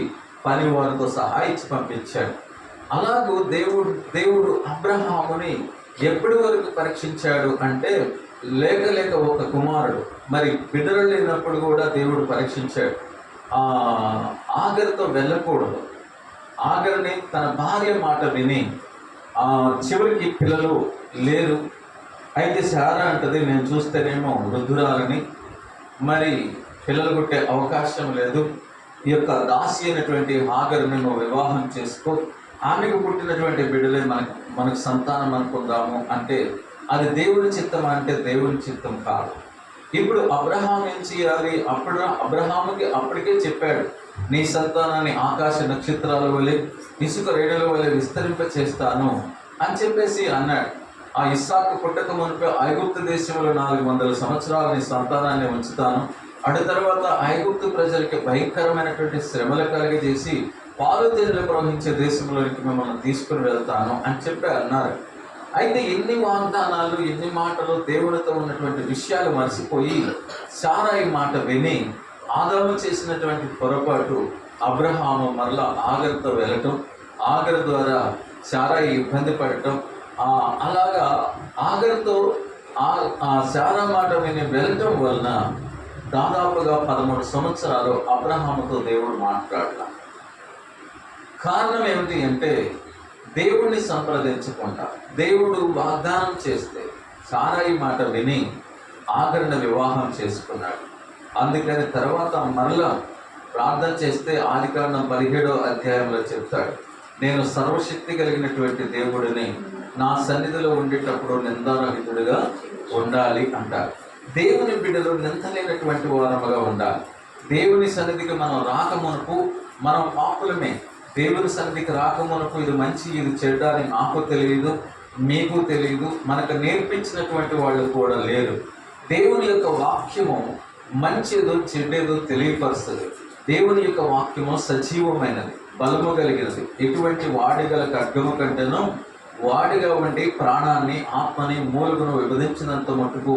పని వారితో సహా ఇచ్చి పంపించాడు. అలాగూ దేవుడు అబ్రహాముని ఎప్పటి వరకు పరీక్షించాడు అంటే, లేక ఒక కుమారుడు, మరి బిడ్డలు లేనప్పుడు కూడా దేవుడు పరీక్షించాడు. ఆగరుతో వెళ్ళకూడదు. ఆగరుని తన భార్య మాట విని చివరికి పిల్లలు లేరు. అయితే శారా అంటది, నేను చూస్తేనేమో వృద్ధురాలని, మరి పిల్లలు పుట్టే అవకాశం లేదు, ఈ యొక్క దాసి అయినటువంటి హాగరుని నువ్వు వివాహం చేసుకో, ఆమెకు పుట్టినటువంటి బిడ్డలే మనకు సంతానం అనుకుందాము అంటే అది దేవుని చిత్తం అంటే దేవుని చిత్తం కాదు. ఇప్పుడు అబ్రహాం ఏం చేయాలి? అబ్రహాముకి అప్పటికే చెప్పాడు, నీ సంతానాన్ని ఆకాశ నక్షత్రాల వలె ఇసుక రేణుల వలె విస్తరింప చేస్తాను అని చెప్పేసి అన్నాడు. ఆ ఇస్సాకు పుట్టక మునిపే ఐగుప్తు దేశంలో 400 సంవత్సరాలు నీ సంతానాన్ని ఉంచుతాను, అటు తర్వాత ఐగుప్తు ప్రజలకి భయంకరమైనటువంటి శ్రమలు కలిగజేసి పాలు తేనెలు ప్రవహించే దేశంలోనికి మిమ్మల్ని తీసుకుని వెళ్తాను అని చెప్పి అన్నారు. అయితే ఎన్ని వాగ్దానాలు, ఎన్ని మాటలు, దేవునితో ఉన్నటువంటి విషయాలు మర్చిపోయి శారాయి మాట విని ఆదాము చేసినటువంటి పొరపాటు అబ్రహాము మరలా ఆగర్తో వెళ్ళటం, ఆగర్ ద్వారా శారాయి ఇబ్బంది పడటం, అలాగా ఆగర్తో ఆ శారా మాట విని వెళ్ళటం వలన దాదాపుగా 13 సంవత్సరాలు అబ్రహాముతో దేవుడు మాట్లాడలా. కారణం ఏమిటి అంటే దేవుణ్ణి సంప్రదించకుండా దేవుడు వాగ్దానం చేస్తే శారాయి మాట విని ఆగరుని వివాహం చేసుకున్నాడు. అందుకని తర్వాత మరలా ప్రార్థన చేస్తే ఆదికాండం 17వ అధ్యాయంలో చెప్తాడు, నేను సర్వశక్తి కలిగినటువంటి దేవుడిని, నా సన్నిధిలో ఉండేటప్పుడు నిందారహితుడిగా ఉండాలి అంటారు. దేవుని బిడ్డలు నిందలేనటువంటి వారముగా ఉండాలి. దేవుని సన్నిధికి మనం రాకమునకు మనం పాపులమే. దేవుని సన్నిధికి రాకమునకు ఇది మంచి ఇది చెడ్డ అని నాకు తెలియదు, మీకు తెలియదు, మనకు నేర్పించినటువంటి వాళ్ళు కూడా లేరు. దేవుని యొక్క వాక్యము మంచిదో చెడ్డేదో తెలియపరుస్తుంది. దేవుని యొక్క వాక్యము సజీవమైనది, బలము కలిగినది, ఎటువంటి వాడిగల ఖడ్గము కంటేనూ వాడిగా ఉండి ప్రాణాన్ని ఆత్మని మూలుగును విభజించినంత మటుకు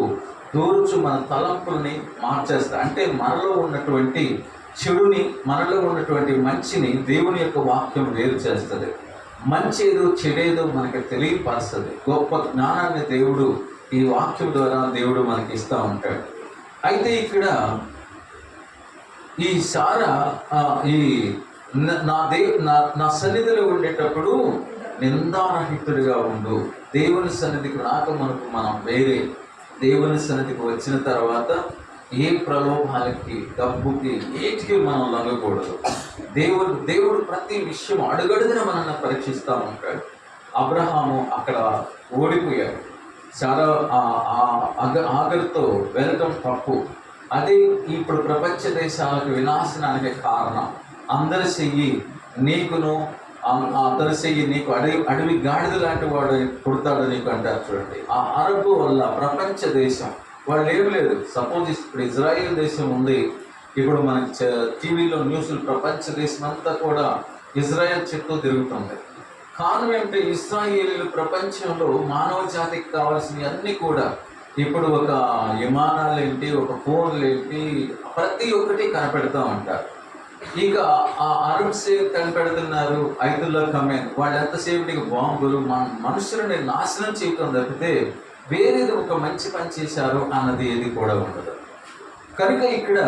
దూర్చు మన తలంపుల్ని మార్చేస్తా. అంటే మనలో ఉన్నటువంటి చెడుని, మనలో ఉన్నటువంటి మంచిని దేవుని యొక్క వాక్యం వేరు చేస్తుంది. మంచేదో చెడేదో మనకి తెలియపరుస్తుంది. గొప్ప జ్ఞానాన్ని దేవుడు ఈ వాక్యం ద్వారా దేవుడు మనకి ఇస్తూ ఉంటాడు. అయితే ఇక్కడ ఈ శారా నా సన్నిధిలో ఉండేటప్పుడు నిందారహితుడిగా ఉండు. దేవుని సన్నిధికి రాక మనం వేరే, దేవుని సన్నిధికి వచ్చిన తర్వాత ఏ ప్రలోభాలకి, డబ్బుకి, ఏటికి మనం లొంగకూడదు. దేవుడు ప్రతి విషయం అడుగడుగున మనల్ని పరీక్షిస్తూ ఉంటాడు. అబ్రహాము అక్కడ ఓడిపోయాడు. చాలా ఆగర్తో వెళ్ళటం తప్పు. అదే ఇప్పుడు ప్రపంచ దేశాలకు వినాశనానికి కారణం. అందరి చెయ్యి నీకును, అందరి చెయ్యి నీకు అడవి గాడిద లాంటి వాడు పుడతాడు నీకు అంటారు చూడండి. ఆ అరబ్ వల్ల ప్రపంచ దేశం వాళ్ళు ఏం లేదు. సపోజ్ ఇప్పుడు ఇజ్రాయిల్ దేశం ఉంది, ఇప్పుడు మనకి టీవీలో న్యూస్లు ప్రపంచ దేశం అంతా కూడా ఇజ్రాయెల్ చుట్టూ తిరుగుతుంది. కారణం ఏమిటి? ఇస్రాయేలీలు ప్రపంచంలో మానవ జాతికి కావాల్సినవి అన్నీ కూడా ఇప్పుడు ఒక విమానాలు ఏంటి, ఒక ఫోన్లు ఏంటి, ప్రతి ఒక్కటి కనపెడతా ఉంటారు. ఇక ఆ అరబ్స్ కనిపెడుతున్నారు, ఐదుల్లో కమెన్ వాళ్ళు ఎంతసేపటికి బాంబులు మనుషులని నాశనం చేయటం తప్పితే వేరేది ఒక మంచి పని చేశారు అన్నది ఏది కూడా ఉండదు. కనుక ఇక్కడ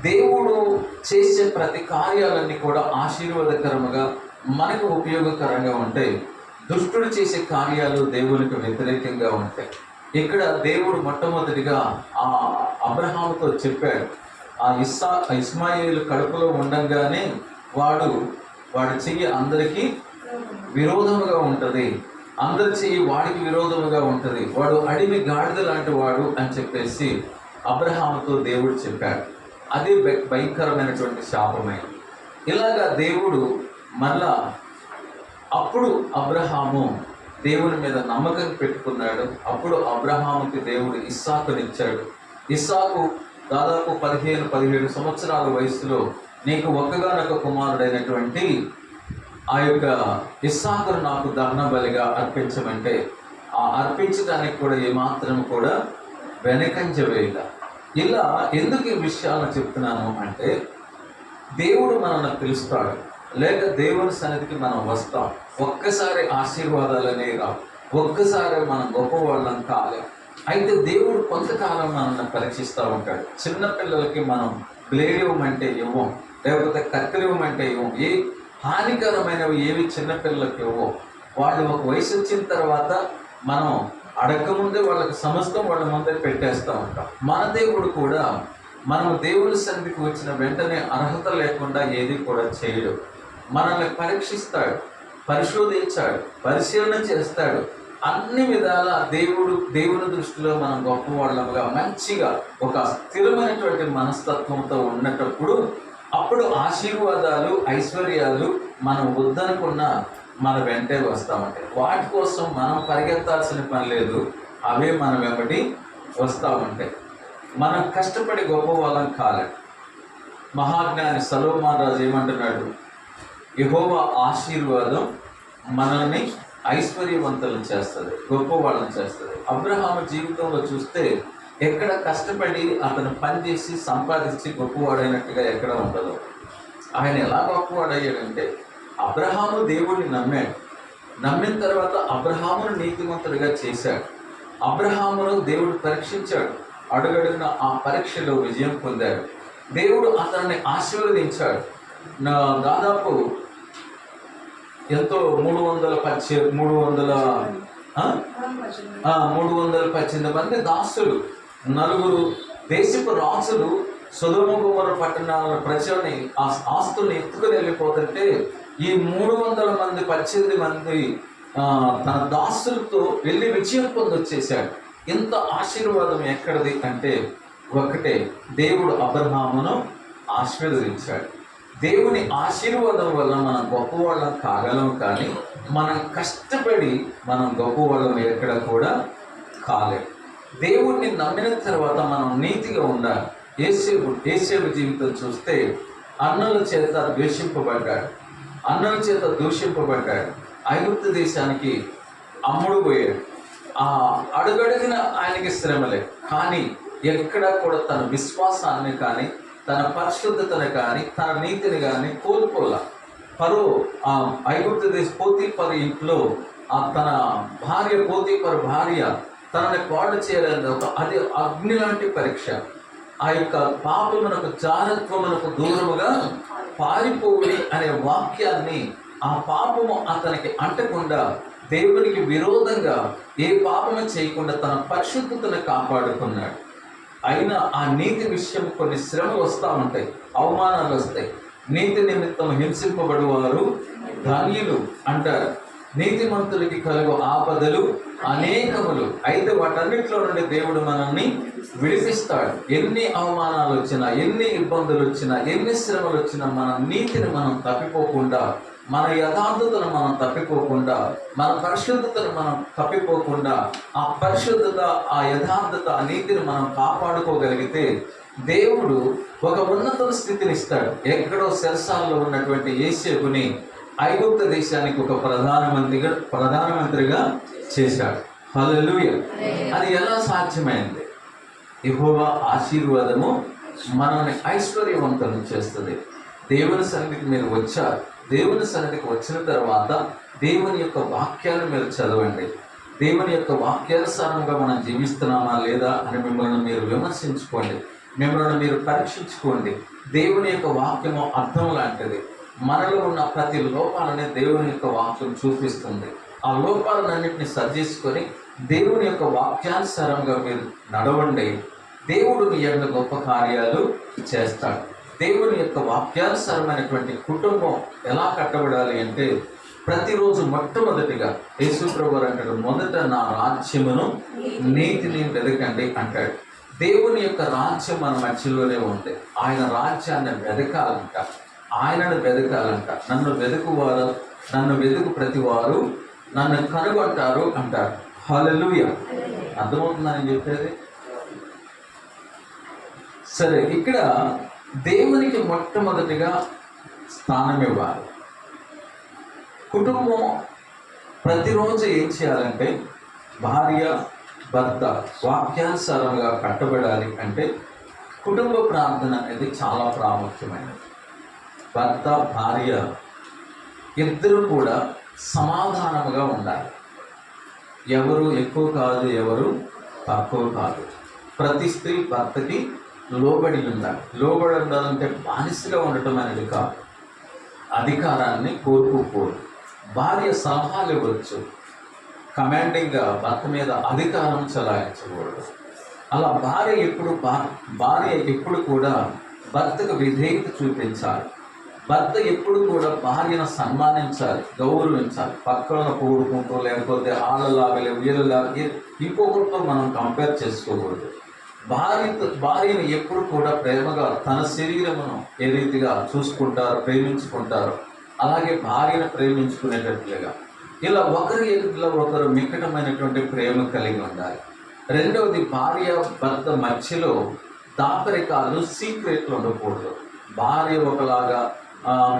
దేవుడు చేసే ప్రతి కార్యాలన్నీ కూడా ఆశీర్వాదకరముగా మనకు ఉపయోగకరంగా ఉంటాయి. దుష్టుడు చేసే కార్యాలు దేవునికి వ్యతిరేకంగా ఉంటాయి. ఇక్కడ దేవుడు మొట్టమొదటిగా ఆ అబ్రహాముతో చెప్పాడు, ఆ ఇస్మాయిలు కడుపులో ఉండంగానే వాడి చెయ్యి అందరికీ విరోధముగా ఉంటుంది, అందరి చెయ్యి వాడికి విరోధముగా ఉంటుంది, వాడు అడవి గాడిద లాంటి వాడు అని చెప్పేసి అబ్రహాముతో దేవుడు చెప్పాడు. అది భయంకరమైనటువంటి శాపమైంది. ఇలాగా దేవుడు మళ్ళా అప్పుడు అబ్రహాము దేవుని మీద నమ్మకం పెట్టుకున్నాడు. అప్పుడు అబ్రహాముకి దేవుడు ఇస్సాకునిచ్చాడు. ఇస్సాకు దాదాపు 15-17 సంవత్సరాల వయసులో నీకు ఒక్కగానొక్క కుమారుడైనటువంటి ఆ యొక్క ఇస్సాకును నాకు దహన బలిగా అర్పించమంటే ఆ అర్పించడానికి కూడా ఏమాత్రం కూడా వెనకంజ వేయగా. ఇలా ఎందుకు ఈ విషయాలను చెప్తున్నాను అంటే దేవుడు మనల్ని పిలుస్తాడు, లేక దేవుని సన్నిధికి మనం వస్తాం. ఒక్కసారి ఆశీర్వాదాలనే రావు, ఒక్కసారి మనం గొప్పవాళ్ళం కాలేం. అయితే దేవుడు కొంతకాలం మనల్ని పరీక్షిస్తూ ఉంటాడు. చిన్నపిల్లలకి మనం బ్లేడ్ ఇవ్వమంటే ఇవ్వం, లేకపోతే కత్తిరి ఇవ్వమంటే ఇవ్వం. ఏ హానికరమైనవి ఏవి చిన్నపిల్లలకి ఇవ్వం. వాళ్ళు ఒక వయసు వచ్చిన తర్వాత మనం అడగకముందే వాళ్ళకి సమస్తం వాళ్ళ ముందే పెట్టేస్తూ ఉంటాం. మన దేవుడు కూడా మనం దేవుని సన్నిధికి వచ్చిన వెంటనే అర్హత లేకుండా ఏది కూడా చేయడు. మనల్ని పరీక్షిస్తాడు, పరిశోధించాడు, పరిశీలన చేస్తాడు. అన్ని విధాల దేవుని దృష్టిలో మనం గొప్పవాళ్ళముగా మంచిగా ఒక స్థిరమైనటువంటి మనస్తత్వంతో ఉన్నటప్పుడు అప్పుడు ఆశీర్వాదాలు, ఐశ్వర్యాలు మనం వద్దనుకున్న మన వెంటే వస్తామంటాయి. వాటి కోసం మనం పరిగెత్తాల్సిన పని లేదు, అవే మన వెంబడి వస్తామంటాయి. మనం కష్టపడి గొప్ప వాళ్ళం కాలేదు. మహాజ్ఞాని సొలొమోను రాజు ఏమంటున్నాడు? యెహోవా ఆశీర్వాదం మనల్ని ఐశ్వర్యవంతులను చేస్తుంది, గొప్ప వాళ్ళని చేస్తుంది. అబ్రహాము జీవితంలో చూస్తే ఎక్కడ కష్టపడి అతను పనిచేసి సంపాదించి గొప్పవాడైనట్టుగా ఎక్కడ ఉండదు. ఆయన ఎలా గొప్పవాడయ్యాడంటే అబ్రహాము దేవుడిని నమ్మాడు. నమ్మిన తర్వాత అబ్రహామును నీతిమంతుడిగా చేశాడు. అబ్రహామును దేవుడు పరీక్షించాడు. అడుగడుగున ఆ పరీక్షలో విజయం పొందాడు. దేవుడు అతన్ని ఆశీర్వదించాడు. దాదాపు ఎంతో 318 మంది దాసులు, 9 దేశపు రాజులు సొదొమ గొమొర్రా పట్టణాల ప్రజల్ని ఆ ఆస్తుల్ని ఎత్తుకుని వెళ్ళిపోతుంటే ఈ 18 మంది తన దాసులతో వెళ్ళి విజయం పొందొచ్చేశాడు. ఇంత ఆశీర్వాదం ఎక్కడిది అంటే ఒకటే, దేవుడు అబ్రహామును ఆశీర్వదించాడు. దేవుని ఆశీర్వాదం వల్ల మనం గొప్పవాళ్ళం కాగలం, కానీ మనం కష్టపడి మనం గొప్పవాళ్ళం ఎక్కడ కూడా కాలేము. దేవుణ్ణి నమ్మిన తర్వాత మనం నీతిగా ఉండాలి. యేసేపు జీవితం చూస్తే అన్నల చేత దూషింపబడ్డాడు. ఐగుప్తు దేశానికి అమ్ముడు పోయాడు. అడుగడుగున ఆయనకి శ్రమలే, కానీ ఎక్కడా కూడా తన విశ్వాసాన్ని కానీ, తన పరిశుద్ధతను కానీ, తన నీతిని కానీ కోల్పోలా. ఐగుప్తు దేశ పోతీఫరు ఇంట్లో తన పోతీఫరు భార్య తనని పాడు చేయాలని అది అగ్ని లాంటి పరీక్ష. ఆ యొక్క పాపమునకు, జారత్వమునకు దూరముగా పారిపోయి అనే వాక్యాన్ని, ఆ పాపము అతనికి అంటకుండా దేవునికి విరోధంగా ఏ పాపము చేయకుండా తన పరిశుద్ధతను కాపాడుకున్నాడు. అయినా ఆ నీతి విషయం కొన్ని శ్రమలు వస్తూ ఉంటాయి, అవమానాలు వస్తాయి. నీతి నిమిత్తం హింసింపబడువారు ధన్యులు అంటారు. నీతిమంతులకి కలుగు ఆపదలు అనేకములు. అయితే వాటన్నిటిలో నుండి దేవుడు మనల్ని విడిపిస్తాడు. ఎన్ని అవమానాలు వచ్చినా, ఎన్ని ఇబ్బందులు వచ్చినా, ఎన్ని శ్రమలు వచ్చినా మన నీతిని మనం తప్పిపోకుండా, మన యథార్థతను మనం తప్పిపోకుండా, మన పరిశుద్ధతను మనం తప్పిపోకుండా, ఆ పరిశుద్ధత, ఆ యథార్థత, ఆ నీతిని మనం కాపాడుకోగలిగితే దేవుడు ఒక ఉన్నత స్థితిని ఇస్తాడు. ఎక్కడో సెరసాల్లో ఉన్నటువంటి యోసేపుని ఐగుప్తు దేశానికి ఒక ప్రధానమంత్రిగా చేశాడు. హల్లెలూయా. అది ఎలా సాధ్యమైంది? యెహోవా ఆశీర్వాదము మనల్ని ఐశ్వర్యవంతులను చేస్తుంది. దేవుని సన్నిధికి మీరు వచ్చారు. దేవుని సన్నిధికి వచ్చిన తర్వాత దేవుని యొక్క వాక్యాలు మీరు చదవండి. దేవుని యొక్క వాక్యానుసారంగా మనం జీవిస్తున్నామా లేదా అని మిమ్మల్ని మీరు విమర్శించుకోండి, మిమ్మల్ని మీరు పరీక్షించుకోండి. దేవుని యొక్క వాక్యము అర్థం లాంటిది. మనలో ఉన్న ప్రతి లోపాలని దేవుని యొక్క వాక్యం చూపిస్తుంది. ఆ లోపాలన్నింటినీ సరిచేసుకొని దేవుని యొక్క వాక్యానుసారంగా మీరు నడవండి. దేవుడు మీ యొక్క గొప్ప కార్యాలు చేస్తాడు. దేవుని యొక్క వాక్యానుసారమైనటువంటి కుటుంబం ఎలా కట్టబడాలి అంటే ప్రతిరోజు మొట్టమొదటిగా యేసుప్రభువు అంటాడు, మొదట నా రాజ్యమును నీతిని వెదకండి అంటాడు. దేవుని యొక్క రాజ్యం మన మధ్యలోనే ఉంది. ఆయన రాజ్యాన్ని వెదకాలంట, ఆయనను వెదకాలంట. నన్ను వెతుకు ప్రతి వారు నన్ను కనుగొంటారు అంటారు. హల్లెలూయా. అర్థమవుతుందని చెప్పేది. సరే, ఇక్కడ దేవునికి మొట్టమొదటిగా స్థానం ఇవ్వాలి. కుటుంబం ప్రతిరోజు ఏం చేయాలంటే భార్య భర్త వాక్యానుసారంగా కట్టబడాలి అంటే కుటుంబ ప్రార్థన అనేది చాలా ప్రాముఖ్యమైనది. భర్త భార్య ఇద్దరు కూడా సమాధానముగా ఉండాలి. ఎవరు ఎక్కువ కాదు, ఎవరు తక్కువ కాదు. ప్రతి స్త్రీ భర్తకి లోబడి ఉండాలి. లోబడి ఉండాలంటే బానిసగా ఉండటం అనేది కాదు. అధికారాన్ని కోరుకోకూడదు. భార్య సలహాలు ఇవ్వచ్చు, కమాండింగ్గా భర్త మీద అధికారం చలాయించకూడదు. అలా భార్య ఎప్పుడు కూడా భర్తకు విధేయత చూపించాలి. భర్త ఎప్పుడు కూడా భార్యను సన్మానించాలి, గౌరవించాలి. పక్కన కూడుకుంటూ లేకపోతే వాళ్ళలాగా వీళ్ళలాగా ఇంకొకరితో మనం కంపేర్ చేసుకోకూడదు. భార్యను ఎప్పుడు కూడా ప్రేమగా తన శరీరమును ఏ రీతిగా చూసుకుంటారో, ప్రేమించుకుంటారో అలాగే భార్యను ప్రేమించుకునేటట్లుగా ఇలా ఒకరు మిక్కటమైనటువంటి ప్రేమ కలిగి ఉండాలి. రెండవది, భార్య భర్త మధ్యలో దాపరికాలు, సీక్రెట్లు ఉండకూడదు. భార్య ఒకలాగా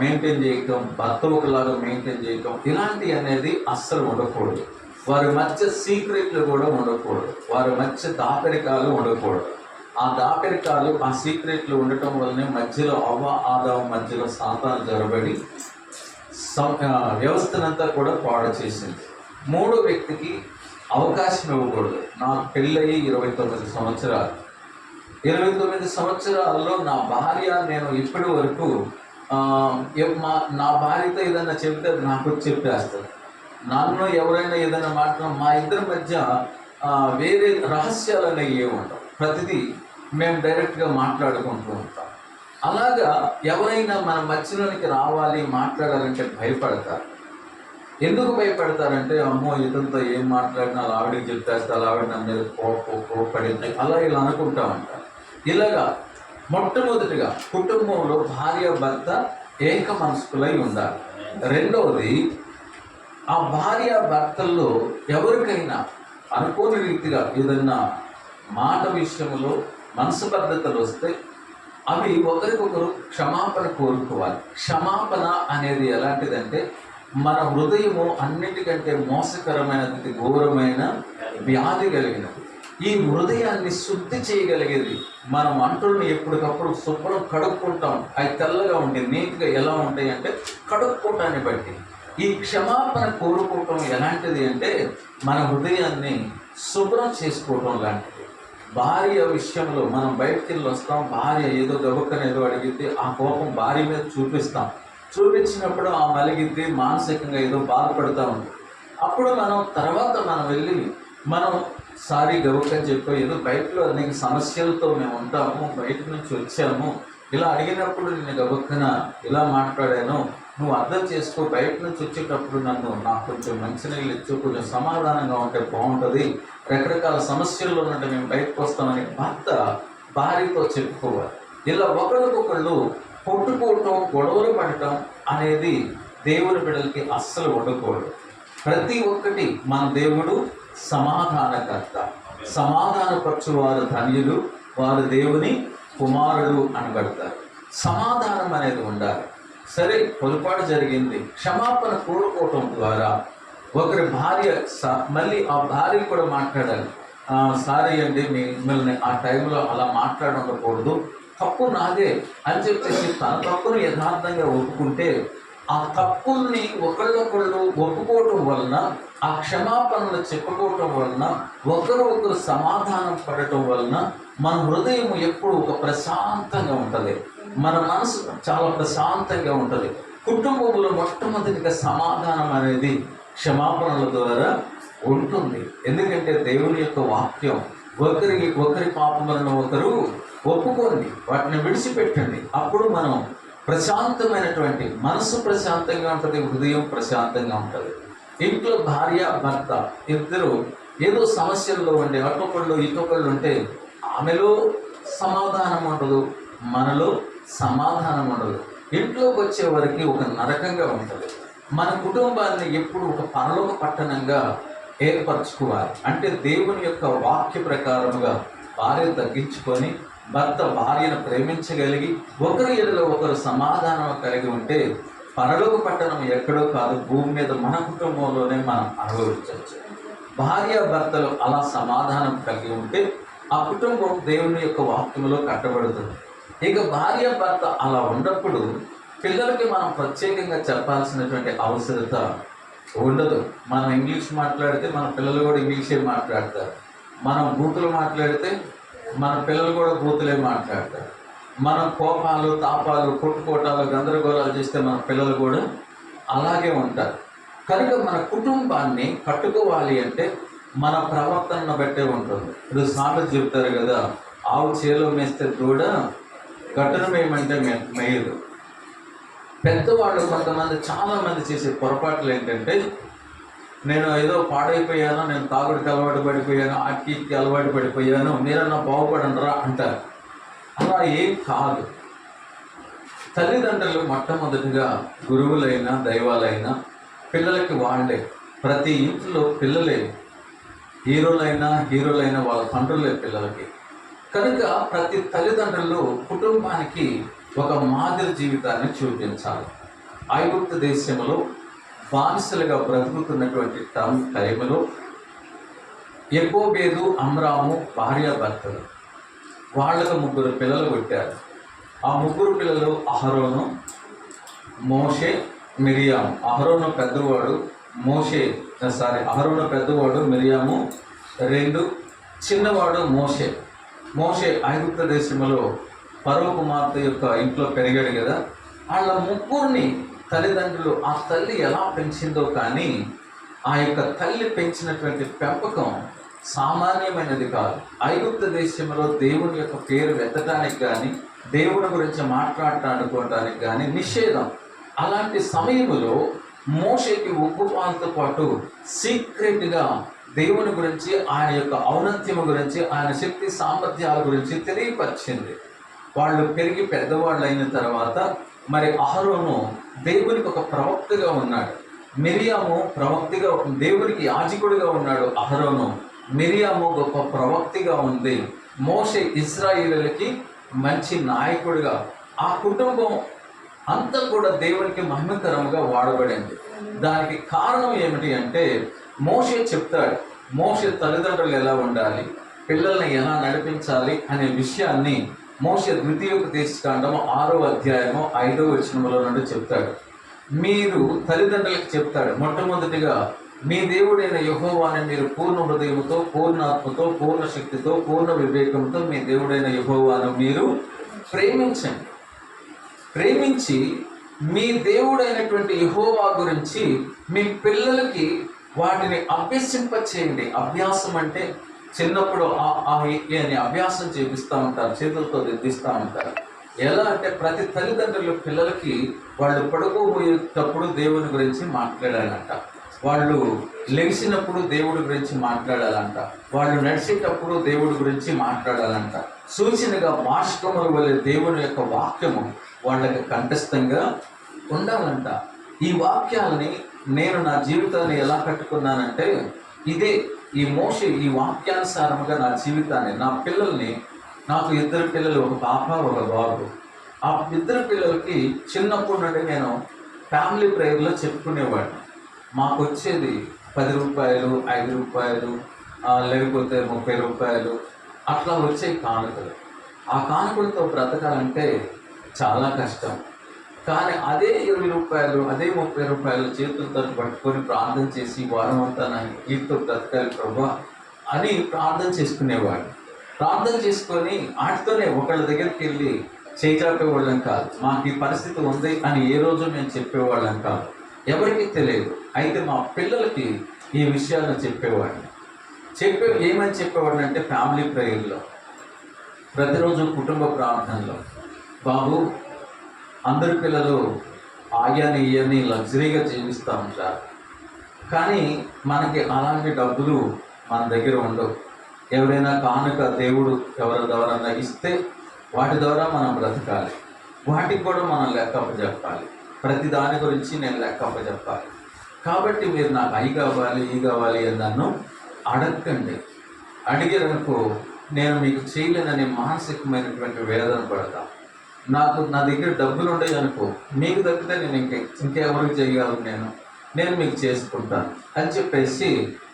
మెయింటైన్ చేయటం, భర్త ఒకలాగా మెయింటైన్ చేయటం ఇలాంటి అనేది అస్సలు ఉండకూడదు. వారి మధ్య సీక్రెట్లు కూడా ఉండకూడదు. వారి మధ్య దాపరికాలు ఉండకూడదు. ఆ దాపరికాలు, ఆ సీక్రెట్లు ఉండటం వల్లనే మధ్యలో ఆదాము మధ్యలో సాతాను జరబడి వ్యవస్థనంతా కూడా పాడు చేసింది. మూడో వ్యక్తికి అవకాశం ఇవ్వకూడదు. నాకు పెళ్ళయి 29 సంవత్సరాలు. 29 సంవత్సరాల్లో నా భార్య, నేను ఇప్పటి వరకు నా భార్యతో ఏదైనా చెప్తే అది నాకు చెప్పేస్తుంది. నన్ను ఎవరైనా ఏదైనా మా ఇద్దరి మధ్య వేరే రహస్యాలు అనేవి ఏముంటాం. ప్రతిదీ మేము డైరెక్ట్గా మాట్లాడుకుంటూ ఉంటాం. అలాగా ఎవరైనా మన మధ్యలోనికి రావాలి, మాట్లాడాలంటే భయపడతారు. ఎందుకు భయపడతారంటే, అమ్మో ఇతనితో ఏం మాట్లాడినా ఆవిడకి చెప్పేస్తే ఆవిడ నా మీద కోపడింది అలా ఇలా అనుకుంటా ఉంటారు. ఇలాగా మొట్టమొదటిగా కుటుంబంలో భార్య భర్త ఏక మనస్కులై ఉండాలి. రెండవది, ఆ భార్య భర్తల్లో ఎవరికైనా అనుకోని రీతిగా ఏదన్నా మాట విషయంలో మనస్పర్ధతలు వస్తే అవి ఒకరికొకరు క్షమాపణ కోరుకోవాలి. క్షమాపణ అనేది ఎలాంటిదంటే, మన హృదయము అన్నిటికంటే మోసకరమైనది, ఘోరమైన వ్యాధి కలిగినది. ఈ హృదయాన్ని శుద్ధి చేయగలిగేది మనం అంటుల్ని ఎప్పటికప్పుడు శుభ్రం కడుక్కుంటాం. అవి తెల్లగా ఉంటాయి, నీట్గా ఎలా ఉంటాయి అంటే కడుక్కోవటాన్ని బట్టి. ఈ క్షమాపణ కోరుకోవటం ఎలాంటిది అంటే, మన హృదయాన్ని శుభ్రం చేసుకోవటం లాంటిది. భార్య విషయంలో మనం బయటికి వెళ్ళి వస్తాం, భార్య ఏదో గబక్కన ఏదో అడిగితే ఆ కోపం భార్య మీద చూపించినప్పుడు ఆ మలిగిద్ది, మానసికంగా ఏదో బాధపడుతూ ఉంటుంది. అప్పుడు మనం వెళ్ళి సారీ గబక్కని చెప్పి, ఏదో బయటలో అనేక సమస్యలతో మేము ఉంటాము, బయట నుంచి వచ్చాము, ఇలా అడిగినప్పుడు నేను గబక్కన ఇలా మాట్లాడాను, నువ్వు అర్థం చేసుకో, బయట నుంచి వచ్చేటప్పుడు నాకు కొంచెం మంచినీళ్ళు ఇచ్చు, కొంచెం సమాధానంగా ఉంటే బాగుంటుంది, రకరకాల సమస్యల్లో ఉన్నట్టు మేము బయటకు వస్తామని భర్త భార్యతో చెప్పుకోవాలి. ఇలా ఒకరికొకళ్ళు కొట్టుకోవటం, గొడవలు పడటం అనేది దేవుని బిడ్డలకి అస్సలు ఉండకూడదు. ప్రతి ఒక్కటి మన దేవుడు సమాధానకర్త. సమాధానపరచు వారు ధన్యులు, వారు దేవుని కుమారుడు అనబడతారు. సమాధానం అనేది ఉండాలి. సరే, పొరపాటు జరిగింది, క్షమాపణ కోరుకోవటం ద్వారా ఒకరి భార్య మళ్ళీ ఆ భార్య కూడా మాట్లాడాలి. సారీ అండి, మిమ్మల్ని ఆ టైంలో అలా మాట్లాడకూడదు, తప్పు నాదే అని చెప్పేసి తన తప్పును యథార్థంగా ఒప్పుకుంటే, ఆ తప్పుల్ని ఒకళ్ళొకళ్ళు ఒప్పుకోవటం వలన, ఆ క్షమాపణలు చెప్పుకోవటం వలన, ఒకరు సమాధానం పడటం వలన మన హృదయం ఎప్పుడు ఒక ప్రశాంతంగా ఉంటుంది, మన మనసు చాలా ప్రశాంతంగా ఉంటుంది. కుటుంబంలో మొట్టమొదటిగా సమాధానం అనేది క్షమాపణల ద్వారా ఉంటుంది. ఎందుకంటే దేవుని యొక్క వాక్యం, ఒకరి పాపములను ఒకరు ఒప్పుకోండి, వాటిని విడిచిపెట్టండి, అప్పుడు మనం ప్రశాంతమైనటువంటి మనసు ప్రశాంతంగా ఉంటుంది, హృదయం ప్రశాంతంగా ఉంటుంది. ఇంట్లో భార్య భర్త ఇద్దరు ఏదో సమస్యల్లో ఉండే అటొకళ్ళు ఇటొకళ్ళు ఉంటే ఆమెలో సమాధానం ఉండదు, మనలో సమాధానం ఉండదు. ఇంట్లోకి వచ్చే వరకు ఒక నరకంగా ఉంటుంది. మన కుటుంబాన్ని ఎప్పుడు ఒక పరలోక పట్టణంగా ఏర్పరచుకోవాలి. అంటే దేవుని యొక్క వాక్య ప్రకారముగా భార్య తగ్గించుకొని భర్త భార్యను ప్రేమించగలిగి ఒకరి ఎడలో ఒకరు సమాధానం కలిగి ఉంటే పరలోక పట్టణం ఎక్కడో కాదు, భూమి మీద మన కుటుంబంలోనే మనం అనుభవించవచ్చు. భార్య భర్తలు అలా సమాధానం కలిగి ఉంటే ఆ కుటుంబం దేవుని యొక్క వాక్యంలో కట్టబడుతుంది. ఇక భార్య భర్త అలా ఉన్నప్పుడు పిల్లలకి మనం ప్రత్యేకంగా చెప్పాల్సినటువంటి అవసరత ఉండదు. మనం ఇంగ్లీష్ మాట్లాడితే మన పిల్లలు కూడా ఇంగ్లీషే మాట్లాడతారు. మనం బూతులు మాట్లాడితే మన పిల్లలు కూడా బూతులే మాట్లాడతారు. మనం కోపాలు తాపాలు కొట్టుకోటాలు గందరగోళాలు చేస్తే మన పిల్లలు కూడా అలాగే ఉంటారు. కనుక మన కుటుంబాన్ని కట్టుకోవాలి అంటే మన ప్రవర్తనను బట్టే ఉంటుంది. ఇప్పుడు సామెత చెప్తారు కదా, ఆవు చేలో మేస్తే దూడ గట్టును మేయమంటే మేయదు. పెద్దవాళ్ళు కొంతమంది చాలామంది చేసే పొరపాట్లు ఏంటంటే, నేను ఏదో పాడైపోయాను, నేను తాగుడికి అలవాటు పడిపోయాను, ఆటికి అలవాటు పడిపోయాను, మీరన్నా బాగుపడండిరా అంటారు. అలా ఏం కాదు. తల్లిదండ్రులు మొట్టమొదటిగా గురువులైనా దైవాలైనా పిల్లలకి వాళ్ళే. ప్రతి ఇంట్లో పిల్లలే హీరోలైనా వాళ్ళ తండ్రులే పిల్లలకి. కనుక ప్రతి తల్లిదండ్రులు కుటుంబానికి ఒక మాదిరి జీవితాన్ని చూపించాలి. ఐగుప్తు దేశంలో బానిసలుగా బ్రతుకుతున్నటువంటి టైంలో యెకోబేదు, అమ్రాము భార్యాభర్తలు, వాళ్ళకు 3 పిల్లలు పుట్టారు. ఆ 3 పిల్లలు అహరోను, మోషే, మిరియాము. అహరోను పెద్దవాడు, అహరోను పెద్దవాడు, మిరియాము 2, చిన్నవాడు మోషే ఐగుప్తు దేశంలో ఫరో కుమార్తె యొక్క ఇంట్లో పెరిగాడు కదా. వాళ్ళ 3 తల్లిదండ్రులు, ఆ తల్లి ఎలా పెంచిందో కానీ ఆ యొక్క తల్లి పెంచినటువంటి పెంపకం సామాన్యమైనది కాదు. ఐగుప్తు దేశంలో దేవుని యొక్క పేరు ఎత్తడానికి కానీ, దేవుని గురించి మాట్లాడటానికి కానీ నిషేధం. అలాంటి సమయంలో మోషేకి ఉగ్గుపాలతో పాటు సీక్రెట్గా దేవుని గురించి, ఆయన యొక్క ఔన్నత్యము గురించి, ఆయన శక్తి సామర్థ్యాల గురించి తెలియపరిచింది. వాళ్ళు పెరిగి పెద్దవాళ్ళు అయిన తర్వాత మరి అహరోను దేవునికి ఒక ప్రవక్తగా ఉన్నాడు, మిరియాము ప్రవక్తిగా, దేవునికి యాజకుడిగా ఉన్నాడు అహరోను. మిరియాము గొప్ప ప్రవక్తిగా ఉంది. మోషే ఇశ్రాయేలులకి మంచి నాయకుడిగా. ఆ కుటుంబం అంతా కూడా దేవునికి మహిమకరంగా వాడబడింది. దానికి కారణం ఏమిటి అంటే, మోషే చెప్తాడు, మోషే తల్లిదండ్రులు ఎలా ఉండాలి, పిల్లల్ని ఎలా నడిపించాలి అనే విషయాన్ని మోషే ద్వితీయోపదేశకాండము 6వ అధ్యాయము 5వ వచనములో నుండి చెప్తాడు. మీరు తల్లిదండ్రులకు చెప్తాడు, మొట్టమొదటిగా మీ దేవుడైన యెహోవాని మీరు పూర్ణ హృదయముతో, పూర్ణాత్మతో, పూర్ణ శక్తితో, పూర్ణ వివేకంతో మీ దేవుడైన యెహోవాను మీరు ప్రేమించి మీ దేవుడైనటువంటి యెహోవా గురించి మీ పిల్లలకి వాటిని అభ్యసింపచేయండి. అభ్యాసం అంటే చిన్నప్పుడు అని అభ్యాసం చేపిస్తూ ఉంటారు, చేతులతో దిద్దిస్తూ ఉంటారు. ఎలా అంటే ప్రతి తల్లిదండ్రులు పిల్లలకి వాళ్ళు పడుకోబోయేటప్పుడు దేవుని గురించి మాట్లాడాలంట, వాళ్ళు లెగిసినప్పుడు దేవుడి గురించి మాట్లాడాలంట, వాళ్ళు నడిచేటప్పుడు దేవుడి గురించి మాట్లాడాలంట. సూచనగా భాషకముల వలె దేవుని యొక్క వాక్యము వాళ్ళకి కంఠస్థంగా ఉండాలంట. ఈ వాక్యాలని నేను నా జీవితాన్ని ఎలా కట్టుకున్నానంటే, ఇదే ఈ మోషే ఈ వాక్యానుసారముగా నా జీవితాన్ని, నా పిల్లల్ని, నాకు 2 పిల్లలు, ఒక పాప ఒక బాబు. ఆ 2 పిల్లలకి చిన్నప్పటి నుండి నేను ఫ్యామిలీ ప్రేయర్లో చెప్పుకునేవాడిని. మాకు వచ్చేది 10 రూపాయలు, 5 రూపాయలు, లేకపోతే 30 రూపాయలు అట్లా వచ్చే కానుకలు. ఆ కానుకలతో బ్రతకాలంటే చాలా కష్టం. కానీ అదే 20 రూపాయలు, అదే 30 రూపాయలు చేతులతో పట్టుకొని ప్రార్థన చేసి వారం అంతా నాకు వీటితో బ్రతకాలి ప్రభా అని ప్రార్థన చేసుకునేవాడు. ప్రార్థన చేసుకొని వాటితోనే ఒకళ్ళ దగ్గరికి వెళ్ళి చేయించాపేవాళ్ళం కాదు. మాకు ఈ పరిస్థితి ఉంది అని ఏ రోజు మేము చెప్పేవాళ్ళం కాదు, ఎవరికి తెలియదు. అయితే మా పిల్లలకి ఈ విషయాలను చెప్పేవాడిని. ఏమని చెప్పేవాడిని అంటే, ఫ్యామిలీ ప్రేయర్లో, ప్రతిరోజు కుటుంబ ప్రార్థనలో, బాబు అందరి పిల్లలు ఆయాని ఇయని లగ్జరీగా జీవిస్తూ ఉంటారు, కానీ మనకి అలాంటి డబ్బులు మన దగ్గర ఉండవు. ఎవరైనా కానుక దేవుడు ఎవరన్నా ఇస్తే వాటి ద్వారా మనం బ్రతకాలి, వాటికి కూడా మనం లెక్కప్ప చెప్పాలి. ప్రతి దాని గురించి నేను లెక్కప్ప చెప్పాలి. కాబట్టి మీరు నాకు అవి కావాలి, ఈ కావాలి అని నన్ను అడగండి. అడిగారనుకో నేను మీకు చేయలేనని మానసికమైనటువంటి వేదన పడతాను. నా దగ్గర డబ్బులు ఉండేవి అనుకో, మీకు తప్పితే నేను ఇంకెవరికి చేయగలను, నేను మీకు చేసుకుంటాను అని చెప్పేసి,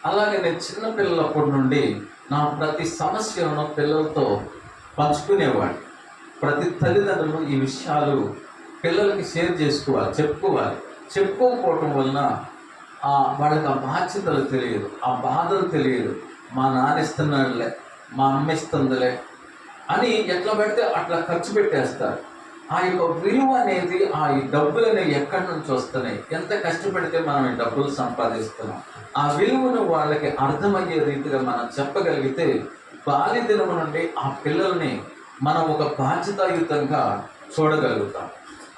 అలాగే నేను చిన్న పిల్లలప్పటి నుండి నా ప్రతి సమస్యలను పిల్లలతో పంచుకునేవాడిని. ప్రతి తల్లిదండ్రులు ఈ విషయాలు పిల్లలకి షేర్ చేసుకోవాలి, చెప్పుకోవాలి. చెప్పుకోకపోవటం వలన వాళ్ళకి ఆ బాధ్యతలు తెలియదు, ఆ బాధలు తెలియదు. మా నాన్న ఇస్తున్నాడులే, మా అమ్మ ఇస్తుందిలే అని ఎట్లా పెడితే అట్లా ఖర్చు పెట్టేస్తారు. ఆ యొక్క విలువ అనేది, ఆ ఈ డబ్బులు అనేవి ఎక్కడి నుంచి వస్తున్నాయి, ఎంత కష్టపడితే మనం ఈ డబ్బులు సంపాదిస్తున్నాం, ఆ విలువను వాళ్ళకి అర్థమయ్యే రీతిగా మనం చెప్పగలిగితే బాల్యదినం నుండి ఆ పిల్లల్ని మనం ఒక బాధ్యతాయుతంగా చూడగలుగుతాం.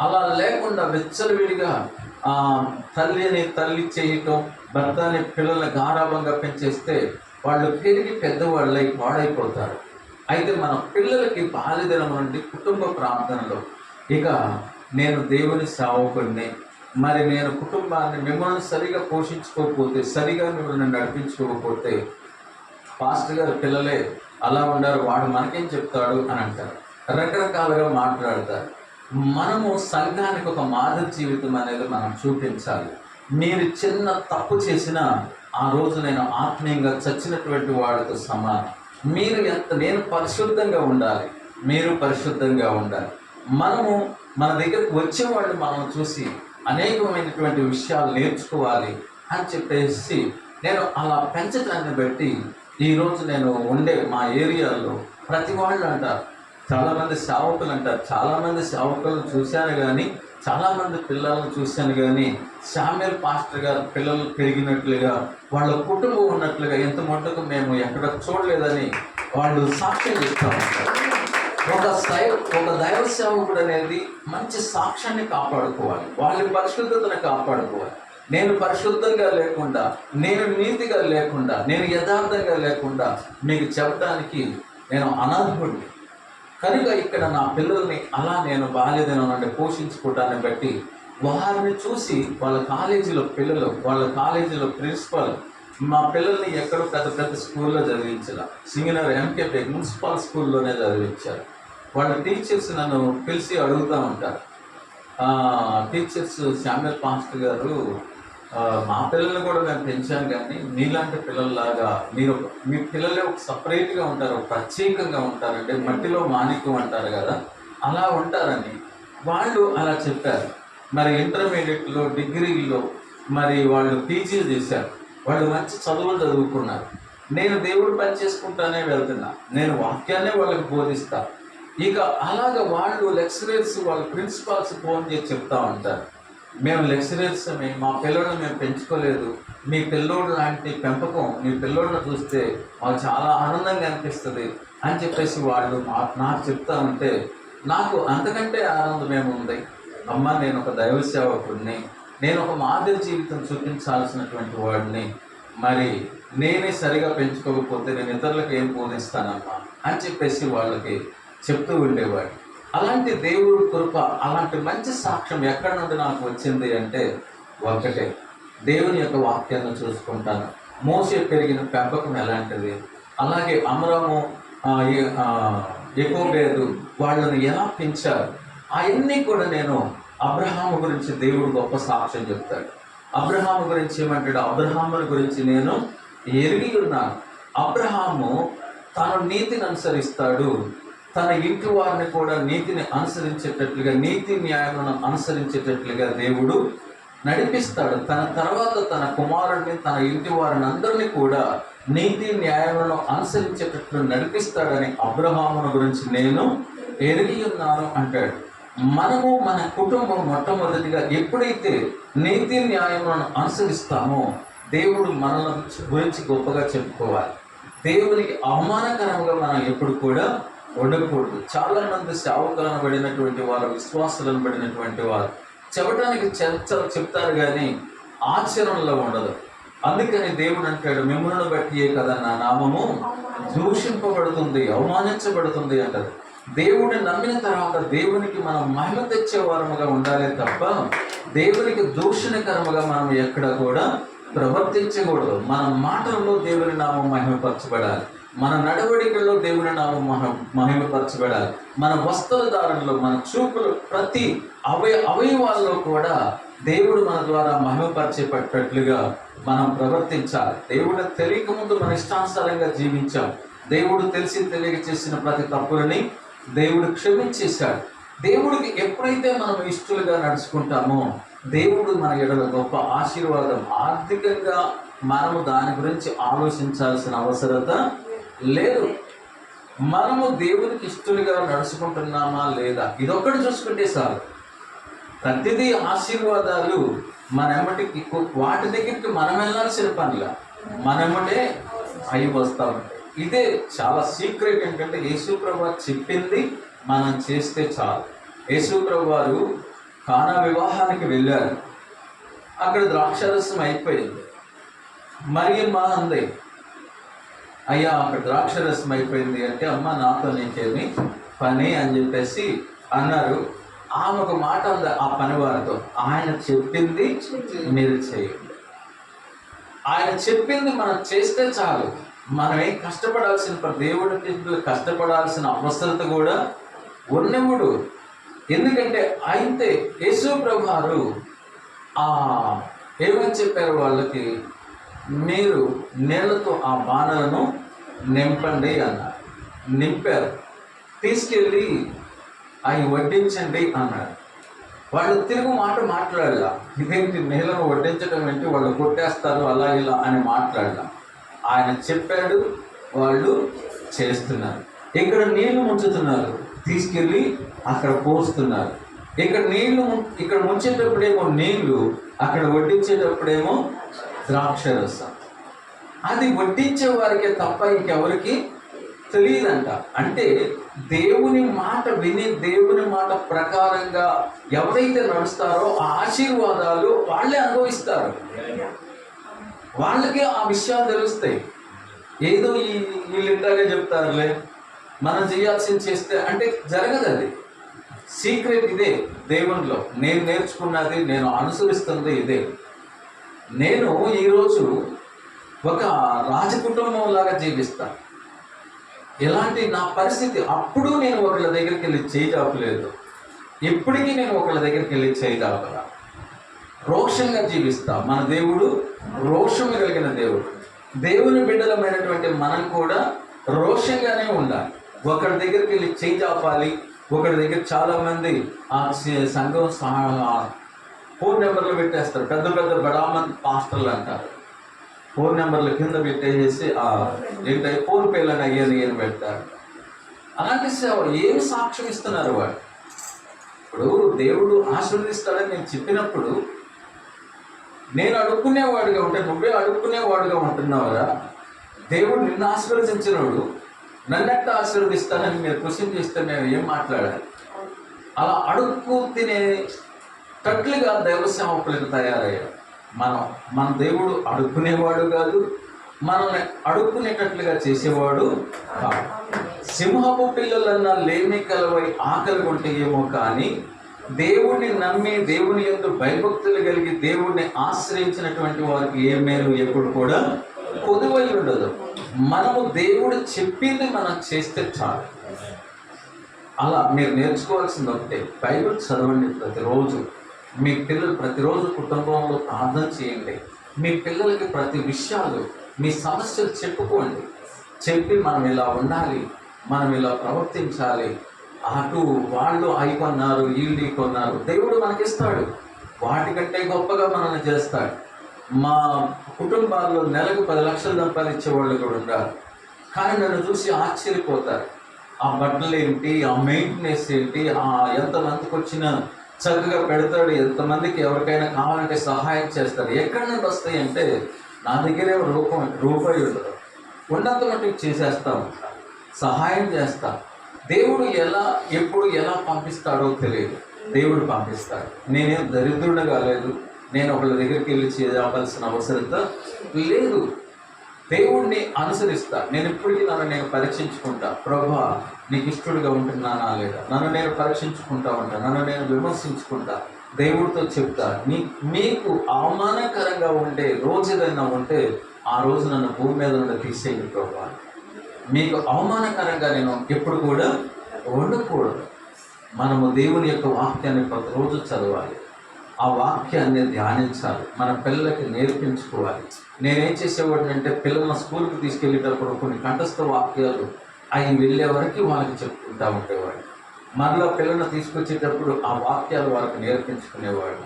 అలా లేకుండా విచ్చలవిడిగా తల్లి చేయటం, భర్తని పిల్లల్ని గారాభంగా పెంచేస్తే వాళ్ళు పెరిగి పెద్దవాళ్ళై పాడైపోతారు. అయితే మన పిల్లలకి బాల్యదినం నుండి కుటుంబ ప్రార్థనలో, ఇక నేను దేవుని సేవకుడిని, మరి నేను కుటుంబాన్ని మిమ్మల్ని సరిగా పోషించుకోకపోతే, సరిగా మిమ్మల్ని నడిపించుకోకపోతే, పాస్టర్ గారు పిల్లలే అలా ఉండారు, వాడు మనకేం చెప్తాడు అని అంటారు, రకరకాలుగా మాట్లాడతారు. మనము సంఘానికి ఒక మాదిరి జీవితం అనేది మనం చూపించాలి. మీరు చిన్న తప్పు చేసినా ఆ రోజు నేను ఆత్మీయంగా చచ్చినటువంటి వాడితో సమానం. నేను పరిశుద్ధంగా ఉండాలి, మీరు పరిశుద్ధంగా ఉండాలి. మన దగ్గరకు వచ్చేవాళ్ళు మనం చూసి అనేకమైనటువంటి విషయాలు నేర్చుకోవాలి అని చెప్పేసి నేను అలా పెంచడాన్ని బట్టి ఈరోజు నేను ఉండే మా ఏరియాలో ప్రతి వాళ్ళు అంటారు, చాలామంది సేవకులు అంటారు, చాలామంది సేవకులను చూశాను కానీ, చాలామంది పిల్లలను చూశాను కానీ, శామ్యూల్ పాస్టర్ గారు పిల్లలు పెరిగినట్లుగా, వాళ్ళ కుటుంబం ఉన్నట్లుగా ఎంత మట్టుకు మేము ఎక్కడ చూడలేదని వాళ్ళు సాక్ష్యం చెప్తా ఉంటారు. ఒక దైవ సేవకుడు అనేది మంచి సాక్ష్యాన్ని కాపాడుకోవాలి, వాళ్ళ పరిశుద్ధతను కాపాడుకోవాలి. నేను పరిశుద్ధంగా లేకుండా, నేను నీతిగా లేకుండా, నేను యథార్థంగా లేకుండా మీకు చెప్పడానికి నేను అనర్హుడిని. కనుక ఇక్కడ నా పిల్లల్ని అలా నేను బాల్యదినం నుండి పోషించుకోవడాన్ని బట్టి వారిని చూసి వాళ్ళ కాలేజీలో ప్రిన్సిపల్ మా పిల్లల్ని ఎక్కడో పెద్ద పెద్ద స్కూల్లో చదివించాల, సింగనర్ ఎంకేపీ మున్సిపల్ స్కూల్లోనే చదివించారు. వాళ్ళ టీచర్స్ నన్ను పిలిచి అడుగుతూ ఉంటారు, టీచర్స్ శామ్యూల్ పాస్టర్ గారు, మా పిల్లల్ని కూడా మేము పెంచాం కానీ మీలాంటి పిల్లల్లాగా మీ పిల్లలే ఒక సపరేట్గా ఉంటారు, ప్రత్యేకంగా ఉంటారంటే మట్టిలో మాణిక్యం అంటారు కదా, అలా ఉంటారని వాళ్ళు అలా చెప్పారు. మరి ఇంటర్మీడియట్లో, డిగ్రీలో మరి వాళ్ళు పీజీలు చేశారు, వాళ్ళు మంచి చదువులు చదువుకున్నారు. నేను దేవుడు పని చేసుకుంటానే వెళ్తున్నా, నేను వాక్యాన్నే వాళ్ళకి బోధిస్తా. ఇక అలాగ వాళ్ళు లెక్చరర్స్, వాళ్ళ ప్రిన్సిపాల్స్ ఫోన్ చేసి చెప్తా ఉంటారు, మేము లెక్చరర్స్, మా పిల్లల్ని మేము పెంచుకోలేదు, మీ పిల్లోడు లాంటి పెంపకం, మీ పిల్లోడిని చూస్తే మాకు చాలా ఆనందంగా అనిపిస్తుంది అని చెప్పేసి వాళ్ళు నాకు చెప్తా ఉంటే నాకు అంతకంటే ఆనందం ఏముంది. అమ్మ, నేను ఒక దైవ సేవకుడిని, నేను ఒక మాదిరి జీవితం చూపించాల్సినటువంటి వాడిని, మరి నేనే సరిగా పెంచుకోకపోతే నేను ఇతరులకు ఏం బోధిస్తానమ్మా అని చెప్పేసి వాళ్ళకి చెప్తూ ఉండేవాడు. అలాంటి దేవుడి కృప, అలాంటి మంచి సాక్ష్యం ఎక్కడి నుండి నాకు వచ్చింది అంటే ఒకటే, దేవుని యొక్క వాక్యాన్ని చూసుకుంటాను. మోసే పెరిగిన పెంపకం ఎలాంటిది, అలాగే అమరము, యెకోబేదు వాళ్ళని ఎలా పెంచారు, అవన్నీ కూడా నేను అబ్రహాము గురించి దేవుడు గొప్ప సాక్ష్యం చెప్తాడు. అబ్రహాము గురించి ఏమంటాడు, అబ్రహాముని గురించి నేను ఎరిగి ఉన్నాను. అబ్రహాము తాను నీతిని అనుసరిస్తాడు, తన ఇంటి వారిని కూడా నీతిని అనుసరించేటట్లుగా, నీతి న్యాయములను అనుసరించేటట్లుగా దేవుడు నడిపిస్తాడు. తన తర్వాత తన కుమారుడిని, తన ఇంటి వారిని అందరినీ కూడా నీతి న్యాయములను అనుసరించేటట్లు నడిపిస్తాడని అబ్రహామును గురించి నేను ఎరిగి ఉన్నాను అంటాడు. మనము మన కుటుంబం మొట్టమొదటిగా ఎప్పుడైతే నీతి న్యాయములను అనుసరిస్తామో దేవుడు మనల గురించి గొప్పగా చెప్పుకోవాలి. దేవునికి అవమానకరంగా మనం ఎప్పుడు కూడా ఉండకూడదు. చాలామంది సేవకులను పడినటువంటి వారు, విశ్వాసాలను పడినటువంటి వారు చెప్పడానికి చెప్తారు కానీ ఆచరణలో ఉండదు. అందుకని దేవుడు అంటాడు, మిమ్మల్ని బట్టియే కదా నా నామము దూషింపబడుతుంది, అవమానించబడుతుంది అంటారు. దేవుడిని నమ్మిన తర్వాత దేవునికి మనం మహిమ తెచ్చేవారముగా ఉండాలి తప్ప దేవునికి దూషణకరముగా మనం ఎక్కడ కూడా ప్రవర్తించకూడదు. మన మాటల్లో దేవుని నామం మహిమపరచబడాలి, మన నడవడికల్లో దేవుని నామం మహిమపరచబడాలి, మన వస్త్రధారణలో, మన చూపులు, ప్రతి అవయవాల్లో కూడా దేవుడు మన ద్వారా మహిమపరిచేటట్లుగా మనం ప్రవర్తించాలి. దేవుడు తెలియక ముందు మన ఇష్టానుసారంగా జీవించాం. దేవుడు తెలిసి తెలియక చేసిన ప్రతి తప్పులని దేవుడు క్షమించేశాడు. దేవుడికి ఎప్పుడైతే మనం ఇష్టలుగా నడుచుకుంటామో దేవుడు మన ఎడల గొప్ప ఆశీర్వాదం, ఆర్థికంగా మనము దాని గురించి ఆలోచించాల్సిన అవసరత లేదు. మనము దేవునికి ఇష్టలుగా నడుచుకుంటున్నామా లేదా, ఇదొక్కటి చూసుకుంటే చాలు. ప్రతిదీ ఆశీర్వాదాలు మన ఎమ్మటికి, వాటి దగ్గరికి మనం వెళ్ళాల్సిన పనిలా మనమటే అయి వస్తూ ఉంటాయి. ఇదే చాలా సీక్రెట్. ఏంటంటే యేసుప్రభు చెప్పింది మనం చేస్తే చాలు. యేసుప్రభు వారు కానా వివాహానికి వెళ్ళారు. అక్కడ ద్రాక్షారసం అయిపోయింది. మరియమ్మ అంది, అయ్యా అక్కడ ద్రాక్షారసం అయిపోయింది అంటే, అమ్మ నాతో నీకేమి పని అని చెప్పేసి అన్నారు. ఆమె ఒక మాట ఉంది ఆ పనివారితో, ఆయన చెప్పింది మీరు చేయండి. ఆయన చెప్పింది మనం చేస్తే చాలు. మనం ఏం కష్టపడాల్సిన, దేవుడికి కష్టపడాల్సిన అవసరత కూడా ఉన్నప్పుడు. ఎందుకంటే అయితే యేసు ప్రభువారు ఏమని చెప్పారు వాళ్ళకి, మీరు నీళ్లతో ఆ బాణలను నింపండి అన్నారు. నింపారు. తీసుకెళ్ళి అవి వడ్డించండి అన్నారు. వాళ్ళు తిరుగు మాట మాట్లాడలా. ఇదేంటి నీళ్ళను వడ్డించడం ఏంటి, వాళ్ళు కొట్టేస్తారు అలా ఇలా అని మాట్లాడలా. ఆయన చెప్పాడు, వాళ్ళు చేస్తున్నారు. ఇక్కడ నీళ్లు ముంచుతున్నారు, తీసుకెళ్ళి అక్కడ పోస్తున్నారు. ఇక్కడ ముంచేటప్పుడేమో నీళ్లు, అక్కడ వడ్డించేటప్పుడేమో ద్రాక్షరసం. అది వడ్డించే వారికే తప్ప ఇంకెవరికి తెలియదంట. అంటే దేవుని మాట విని దేవుని మాట ప్రకారంగా ఎవరైతే నడుస్తారో ఆ ఆశీర్వాదాలు వాళ్ళే అనుభవిస్తారు. వాళ్ళకే ఆ విషయాలు తెలుస్తాయి. ఏదో వీళ్ళు ఇందాకే చెప్తారులే, మనం చేయాల్సింది చేస్తే అంటే జరగదు. అది సీక్రెట్ ఇదే. దేవునిలో నేను నేర్చుకున్నది, నేను అనుసరిస్తుంది ఇదే. నేను ఈరోజు ఒక రాజకుటుంబం లాగా జీవిస్తాను. ఎలాంటి నా పరిస్థితి, అప్పుడు నేను ఒకళ్ళ దగ్గరికి వెళ్ళి చేయి చాపలేదు, ఎప్పటికీ నేను ఒకళ్ళ దగ్గరికి వెళ్ళి చేయి చాపలా. రోషంగా జీవిస్తా. మన దేవుడు రోషము కలిగిన దేవుడు. దేవుని బిడ్డలమైనటువంటి మనం కూడా రోషంగానే ఉండాలి. ఒకరి దగ్గరికి వెళ్ళి చేయి చాపాలి. ఒకరి దగ్గర చాలామంది ఆ సంఘం ఫోన్ నెంబర్లు పెట్టేస్తారు. పెద్ద పెద్ద బడామన్ పాస్టర్లు అంటారు. ఫోన్ నెంబర్ల కింద పెట్టేసి ఏంటంటే ఫోన్ పేలను అయ్యని అని పెడతారు. అలాంటి సేవ ఏమి సాక్ష్యం ఇస్తున్నారు వాడు? ఇప్పుడు దేవుడు ఆశీర్వదిస్తాడని నేను చెప్పినప్పుడు నేను అడుక్కునేవాడుగా ఉంటే, నువ్వే అడుక్కునేవాడుగా ఉంటున్నావురా. దేవుడు నిన్ను ఆశీర్వదించినోడు నన్నెట్ట ఆశీర్వదిస్తానని మీరు క్వశ్చన్ చేస్తే నేను ఏం మాట్లాడాలి? అలా అడుక్కు తినే తట్లుగా దైవ సేవకులకు తయారయ్యారు. మన దేవుడు అడుక్కునేవాడు కాదు, మనల్ని అడుక్కునేటట్లుగా చేసేవాడు కాదు. సింహపు పిల్లలన్నా లేమి కలవై ఆకలి కొంటే ఏమో కానీ దేవుడిని నమ్మి దేవుని యందు భయభక్తులు కలిగి దేవుడిని ఆశ్రయించినటువంటి వారికి ఏ మేలు ఎప్పుడు కూడా పొదువై ఉండదు. మనము దేవుడు చెప్పింది మనం చేస్తే చాలు. అలా మీరు నేర్చుకోవాల్సింది ఒకటే, బైబిల్ చదవండి ప్రతిరోజు. మీ పిల్లలు ప్రతిరోజు కుటుంబంలో ప్రార్థన చేయండి. మీ పిల్లలకి ప్రతి విషయాలు, మీ సమస్యలు చెప్పుకోండి. చెప్పి మనం ఇలా ఉండాలి, మనం ఇలా ప్రవర్తించాలి, అటు వాళ్ళు అయి కొన్నారు, వీళ్ళు కొన్నారు, దేవుడు మనకిస్తాడు. వాటికంటే గొప్పగా మనల్ని చేస్తాడు. మా కుటుంబాల్లో నెలకు 10 లక్షలు సంపాదించే వాళ్ళు కూడా ఉన్నారు. కానీ నన్ను చూసి ఆశ్చర్యపోతారు. ఆ బట్టలు ఏంటి, ఆ మెయింటెనెన్స్ ఏంటి, ఎంతమందికి వచ్చినా చక్కగా పెడతాడు, ఎంతమందికి ఎవరికైనా కావాలంటే సహాయం చేస్తాడు. ఎక్కడి నుండి వస్తాయి అంటే, నా దగ్గరే రూపాయి ఉండదు, ఉన్నంత మట్టుకు చేసేస్తాం, సహాయం చేస్తాం. దేవుడు ఎప్పుడు ఎలా పంపిస్తాడో తెలియదు. దేవుడు పంపిస్తాడు. నేనేం దరిద్రుడు కాలేదు, నేను ఒకళ్ళ దగ్గరికి వెళ్ళి చేయాల్సిన అవసరత లేదు. దేవుడిని అనుసరిస్తా. నేను ఇప్పటికీ నేను పరీక్షించుకుంటా. ప్రభువా నీకు ఇష్టడుగా ఉంటున్నానా లేదా, నన్ను నేను పరీక్షించుకుంటా ఉంటా, నన్ను నేను విమర్శించుకుంటా. దేవుడితో చెప్తా, మీకు అవమానకరంగా ఉండే రోజు ఏదైనా ఉంటే ఆ రోజు నన్ను భూమి మీద నుండి తీసేయండి ప్రభువా. మీకు అవమానకరంగా నేను ఎప్పుడు కూడా ఉండకూడదు. మనము దేవుని యొక్క వాక్యాన్ని ప్రతిరోజు చదవాలి, ఆ వాక్యాన్ని ధ్యానించాలి, మన పిల్లలకి నేర్పించుకోవాలి. నేనేం చేసేవాడిని అంటే, పిల్లలను స్కూల్కి తీసుకెళ్ళేటప్పుడు కొన్ని కంఠస్థ వాక్యాలు అవి వెళ్ళే వరకు వాళ్ళకి చెప్పుకుంటూ ఉండేవాడు. మరలా పిల్లలను తీసుకొచ్చేటప్పుడు ఆ వాక్యాలు వాళ్ళకి నేర్పించుకునేవాడు.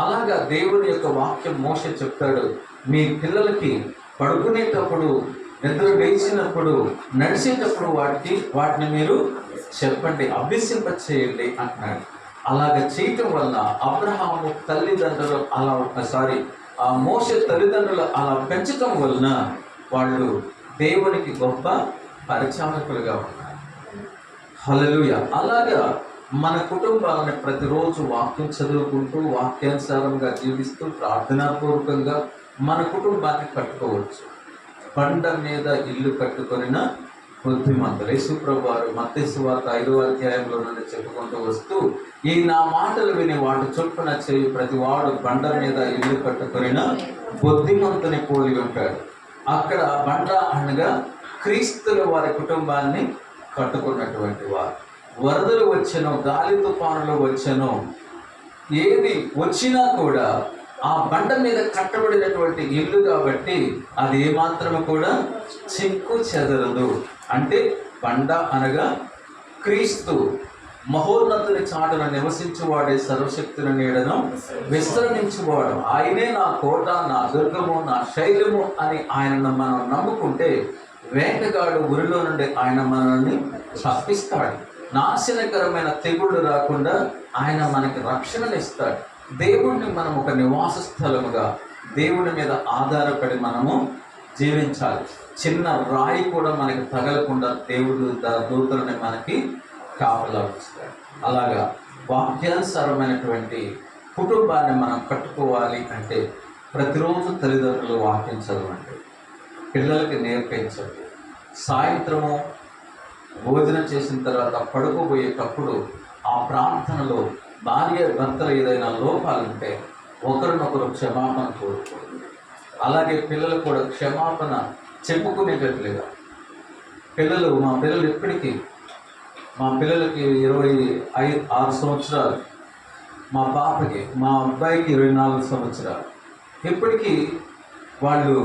అలాగా దేవుని యొక్క వాక్యం మోషే చెప్తాడు, మీ పిల్లలకి పడుకునేటప్పుడు నిద్ర లేచినప్పుడు నడిచేటప్పుడు వాటిని మీరు చెప్పండి, అభ్యసింప చేయండి అంటున్నాడు. అలాగ చేయటం వల్ల అబ్రహాము తల్లిదండ్రులు మోషే తల్లిదండ్రులు అలా పెంచటం వలన వాళ్ళు దేవునికి గొప్ప పరిచారకులుగా ఉన్నారు. హల్లెలూయా. అలాగా మన కుటుంబాలను ప్రతిరోజు వాక్యం చదువుకుంటూ వాక్యానుసారంగా జీవిస్తూ ప్రార్థనాపూర్వకంగా మన కుటుంబాన్ని కట్టుకోవచ్చు. బండ మీద ఇల్లు కట్టుకొనిన బుద్ధిమంతులు. యేసుప్రభువు వారు మత్తయి సువార్త 5వ అధ్యాయంలో నుండి చెప్పుకుంటూ వస్తూ, ఈ నా మాటలు విని వాటి చొప్పున చేయి ప్రతి వాడు బండ మీద ఇల్లు కట్టుకొనిన బుద్ధిమంతుని పోలి ఉంటాడు. అక్కడ బండ అనగా క్రీస్తుల వారి కుటుంబాన్ని కట్టుకున్నటువంటి వారు. వరదలు వచ్చనో, గాలి తుఫానులు వచ్చనో, ఏది వచ్చినా కూడా ఆ బండ మీద కట్టబడినటువంటి ఇల్లు కాబట్టి అది ఏమాత్రము కూడా చెక్కు చెదరదు. అంటే బండ అనగా క్రీస్తు మహోన్నతుని చాటున నివసించువాడే సర్వశక్తుని నీడను విశ్రమించువాడు. ఆయనే నా కోట, నా దుర్గము, నా శైలము అని ఆయనను మనం నమ్ముకుంటే వేటగాడు ఉరిలో నుండి ఆయన మనల్ని తప్పిస్తాడు. నాశనకరమైన తెగుళ్ళు రాకుండా ఆయన మనకి రక్షణనిస్తాడు. దేవుడిని మనం ఒక నివాస స్థలముగా దేవుడి మీద ఆధారపడి మనము జీవించాలి. చిన్న రాయి కూడా మనకి తగలకుండా దేవుడు దూతలని మనకి కాపలా ఉంచుతాడు. అలాగా వాక్యానుసారమైనటువంటి కుటుంబాన్ని మనం కట్టుకోవాలి అంటే ప్రతిరోజు తల్లిదండ్రులు వాక్యం చదవండి, పిల్లలకి నేర్పించండి. సాయంత్రము భోజనం చేసిన తర్వాత పడుకోబోయేటప్పుడు ఆ ప్రార్థనలో భార్య భర్తలు ఏదైనా లోపాలుంటే ఒకరినొకరు క్షమాపణ కోరుకోండి. అలాగే పిల్లలు కూడా క్షమాపణ చెప్పుకునేటట్లుగా మా పిల్లలు ఎప్పటికీ, మా పిల్లలకి 26 సంవత్సరాలు, మా పాపకి, మా అబ్బాయికి 24 సంవత్సరాలు, ఇప్పటికీ వాళ్ళు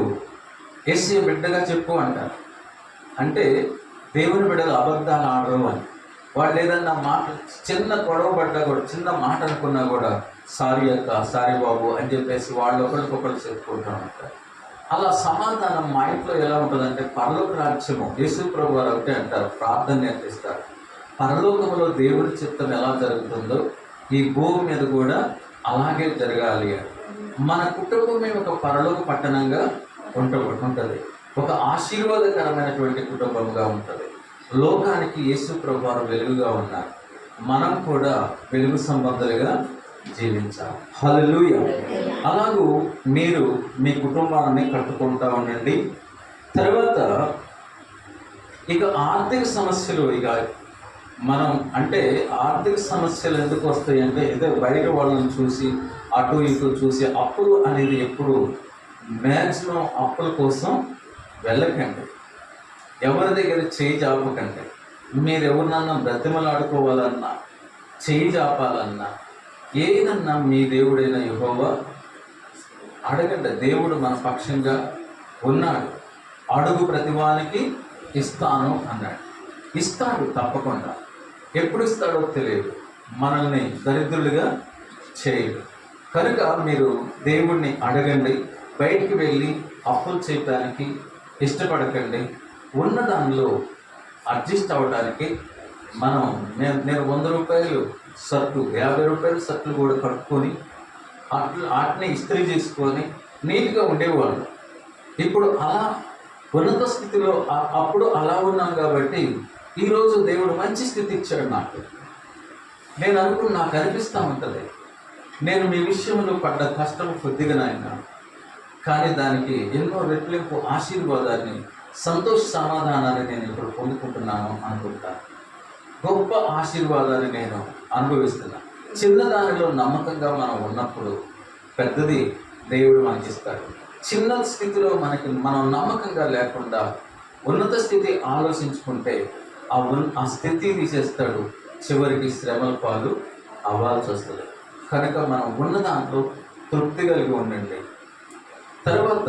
యేసయ్య బిడ్డగా చెప్పు అంటారు. అంటే దేవుని బిడ్డలు అబద్ధాలు ఆడరు అని. వాళ్ళు ఏదన్నా మాట చిన్న గొడవ పడ్డా కూడా, చిన్న మాట అనుకున్నా కూడా సారీ అక్క, సారీ బాబు అని చెప్పేసి వాళ్ళు ఒకరికొకరు చెప్పుకుంటూ ఉంటారు. అలా సమాధానం మా ఇంట్లో ఎలా ఉంటుందంటే, పరలోక రాజ్యము యేసుప్రభువు వారు ఒకటే అంటారు, ప్రార్థన నేర్పిస్తారు. పరలోకంలో దేవుడి చిత్తం ఎలా జరుగుతుందో ఈ భూమి మీద కూడా అలాగే జరగాలి అని. మన కుటుంబమే ఒక పరలోక పట్టణంగా ఉంటుంది, ఒక ఆశీర్వాదకరమైనటువంటి కుటుంబంగా ఉంటుంది. లోకానికి యేసుప్రభువు వారు వెలుగుగా ఉన్నారు. మనం కూడా వెలుగు సంబంధాలుగా జీవించాలి. హల్లెలూయా. అలాగూ మీరు మీ కుటుంబాన్ని కట్టుకుంటూ ఉండండి. తర్వాత ఇక ఆర్థిక సమస్యలు, ఇక మనం అంటే ఆర్థిక సమస్యలు ఎందుకు వస్తాయి అంటే, ఏదో బయట వాళ్ళని చూసి అటు ఇటు చూసి అప్పులు అనేది ఎప్పుడు మ్యాక్సిమం అప్పుల కోసం వెళ్ళకండి. ఎవరి దగ్గర చేయి జాపకండి. మీరు ఎవరినన్నా బ్రతిమలాడుకోవాలన్నా, చేయి జాపాలన్నా, ఏదన్నా మీ దేవుడైన యెహోవా అడగండి. దేవుడు మన పక్షంగా ఉన్నాడు. అడుగు ప్రతివానికి ఇస్తాను అన్నాడు. ఇస్తాడు తప్పకుండా. ఎప్పుడు ఇస్తాడో తెలియదు. మనల్ని దరిద్రులుగా చేయడు. కనుక మీరు దేవుణ్ణి అడగండి. బయటికి వెళ్ళి అప్పులు చేయడానికి ఇష్టపడకండి. ఉన్న దానిలో అడ్జస్ట్ అవ్వడానికి నేను 100 రూపాయలు షర్టు, 50 రూపాయల షర్ట్లు కూడా కట్టుకొని వాటిని ఇస్త్రీ చేసుకొని నీట్గా ఉండేవాళ్ళు. ఇప్పుడు అలా ఉన్నత స్థితిలో అప్పుడు అలా ఉన్నాం కాబట్టి ఈరోజు దేవుడు మంచి స్థితి ఇచ్చాడు నాకు. నేను నాకు అనిపిస్తూ ఉంటుంది, నేను మీ విషయంలో పడ్డ కష్టం కొద్దిగా నాయన, కానీ దానికి ఎన్నో రెట్లింపు ఆశీర్వాదాన్ని, సంతోష సమాధానాన్ని నేను ఇప్పుడు పొందుకుంటున్నాను అనుకుంటాను. గొప్ప ఆశీర్వాదాన్ని నేను అనుభవిస్తున్నాను. చిన్నదానిలో నమ్మకంగా మనం ఉన్నప్పుడు పెద్దది దేవుడు మనకి ఇస్తాడు. చిన్న స్థితిలో మనం నమ్మకంగా లేకుండా ఉన్నత స్థితి ఆలోచించుకుంటే ఆ స్థితి తీసేస్తాడు. చివరికి శ్రమల పాలు అవ్వాల్సి వస్తుంది. కనుక మనం ఉన్న దాంట్లో తృప్తి కలిగి ఉండండి. తర్వాత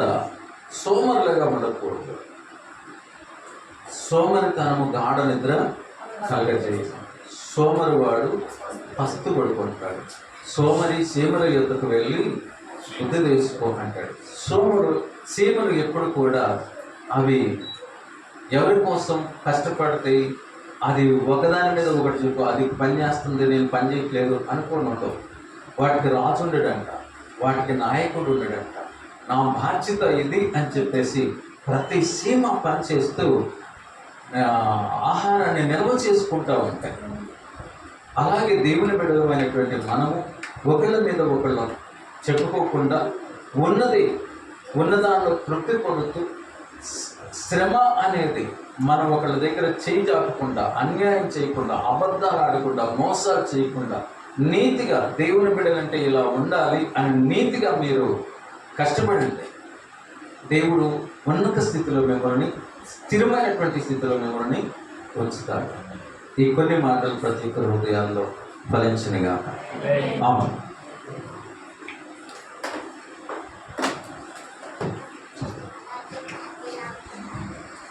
సోమరులుగా ఉండకూడదు. సోమరితనము గాఢ నిద్ర కలగజేయదు. సోమరివాడు పస్తు పడుకుంటాడు. సోమరి సీమల యొద్దకు వెళ్ళి బుద్ధి తెచ్చుకో అంటాడు. సీమలు ఎప్పుడు కూడా అవి ఎవరి కోసం కష్టపడితే అది ఒకదాని మీద ఒకటి చెప్పు, అది పని చేస్తుంది, నేను పని చేయట్లేదు అనుకోని ఉండవు. వాటికి రాజు ఉండడంట, వాటికి నాయకుడు ఉండడంట. నా బాధ్యత ఇది అని చెప్పేసి ప్రతి సీమ పని చేస్తూ ఆహారాన్ని నిల్వ చేసుకుంటూ ఉంటాయి. అలాగే దేవుని బిడ్డలమైనటువంటి మనము ఒకళ్ళ మీద ఒకళ్ళు చెప్పుకోకుండా ఉన్నదానిలో తృప్తి పొందుతూ శ్రమ అనేది మనం ఒకళ్ళ దగ్గర చేయి చాపకుండా, అన్యాయం చేయకుండా, అబద్ధాలు ఆడకుండా, మోసాలు చేయకుండా నీతిగా దేవుని బిడ్డలంటే ఇలా ఉండాలి అని నీతిగా మీరు కష్టపడింది దేవుడు ఉన్నత స్థితిలో మిమ్మల్ని, స్థిరమైనటువంటి స్థితిలో మిమ్మల్ని ఉంచుతాడు. ఈ కొన్ని మాటలు ప్రతి ఒక్కరి హృదయాల్లో ఫలించినగా. ఆమేన్.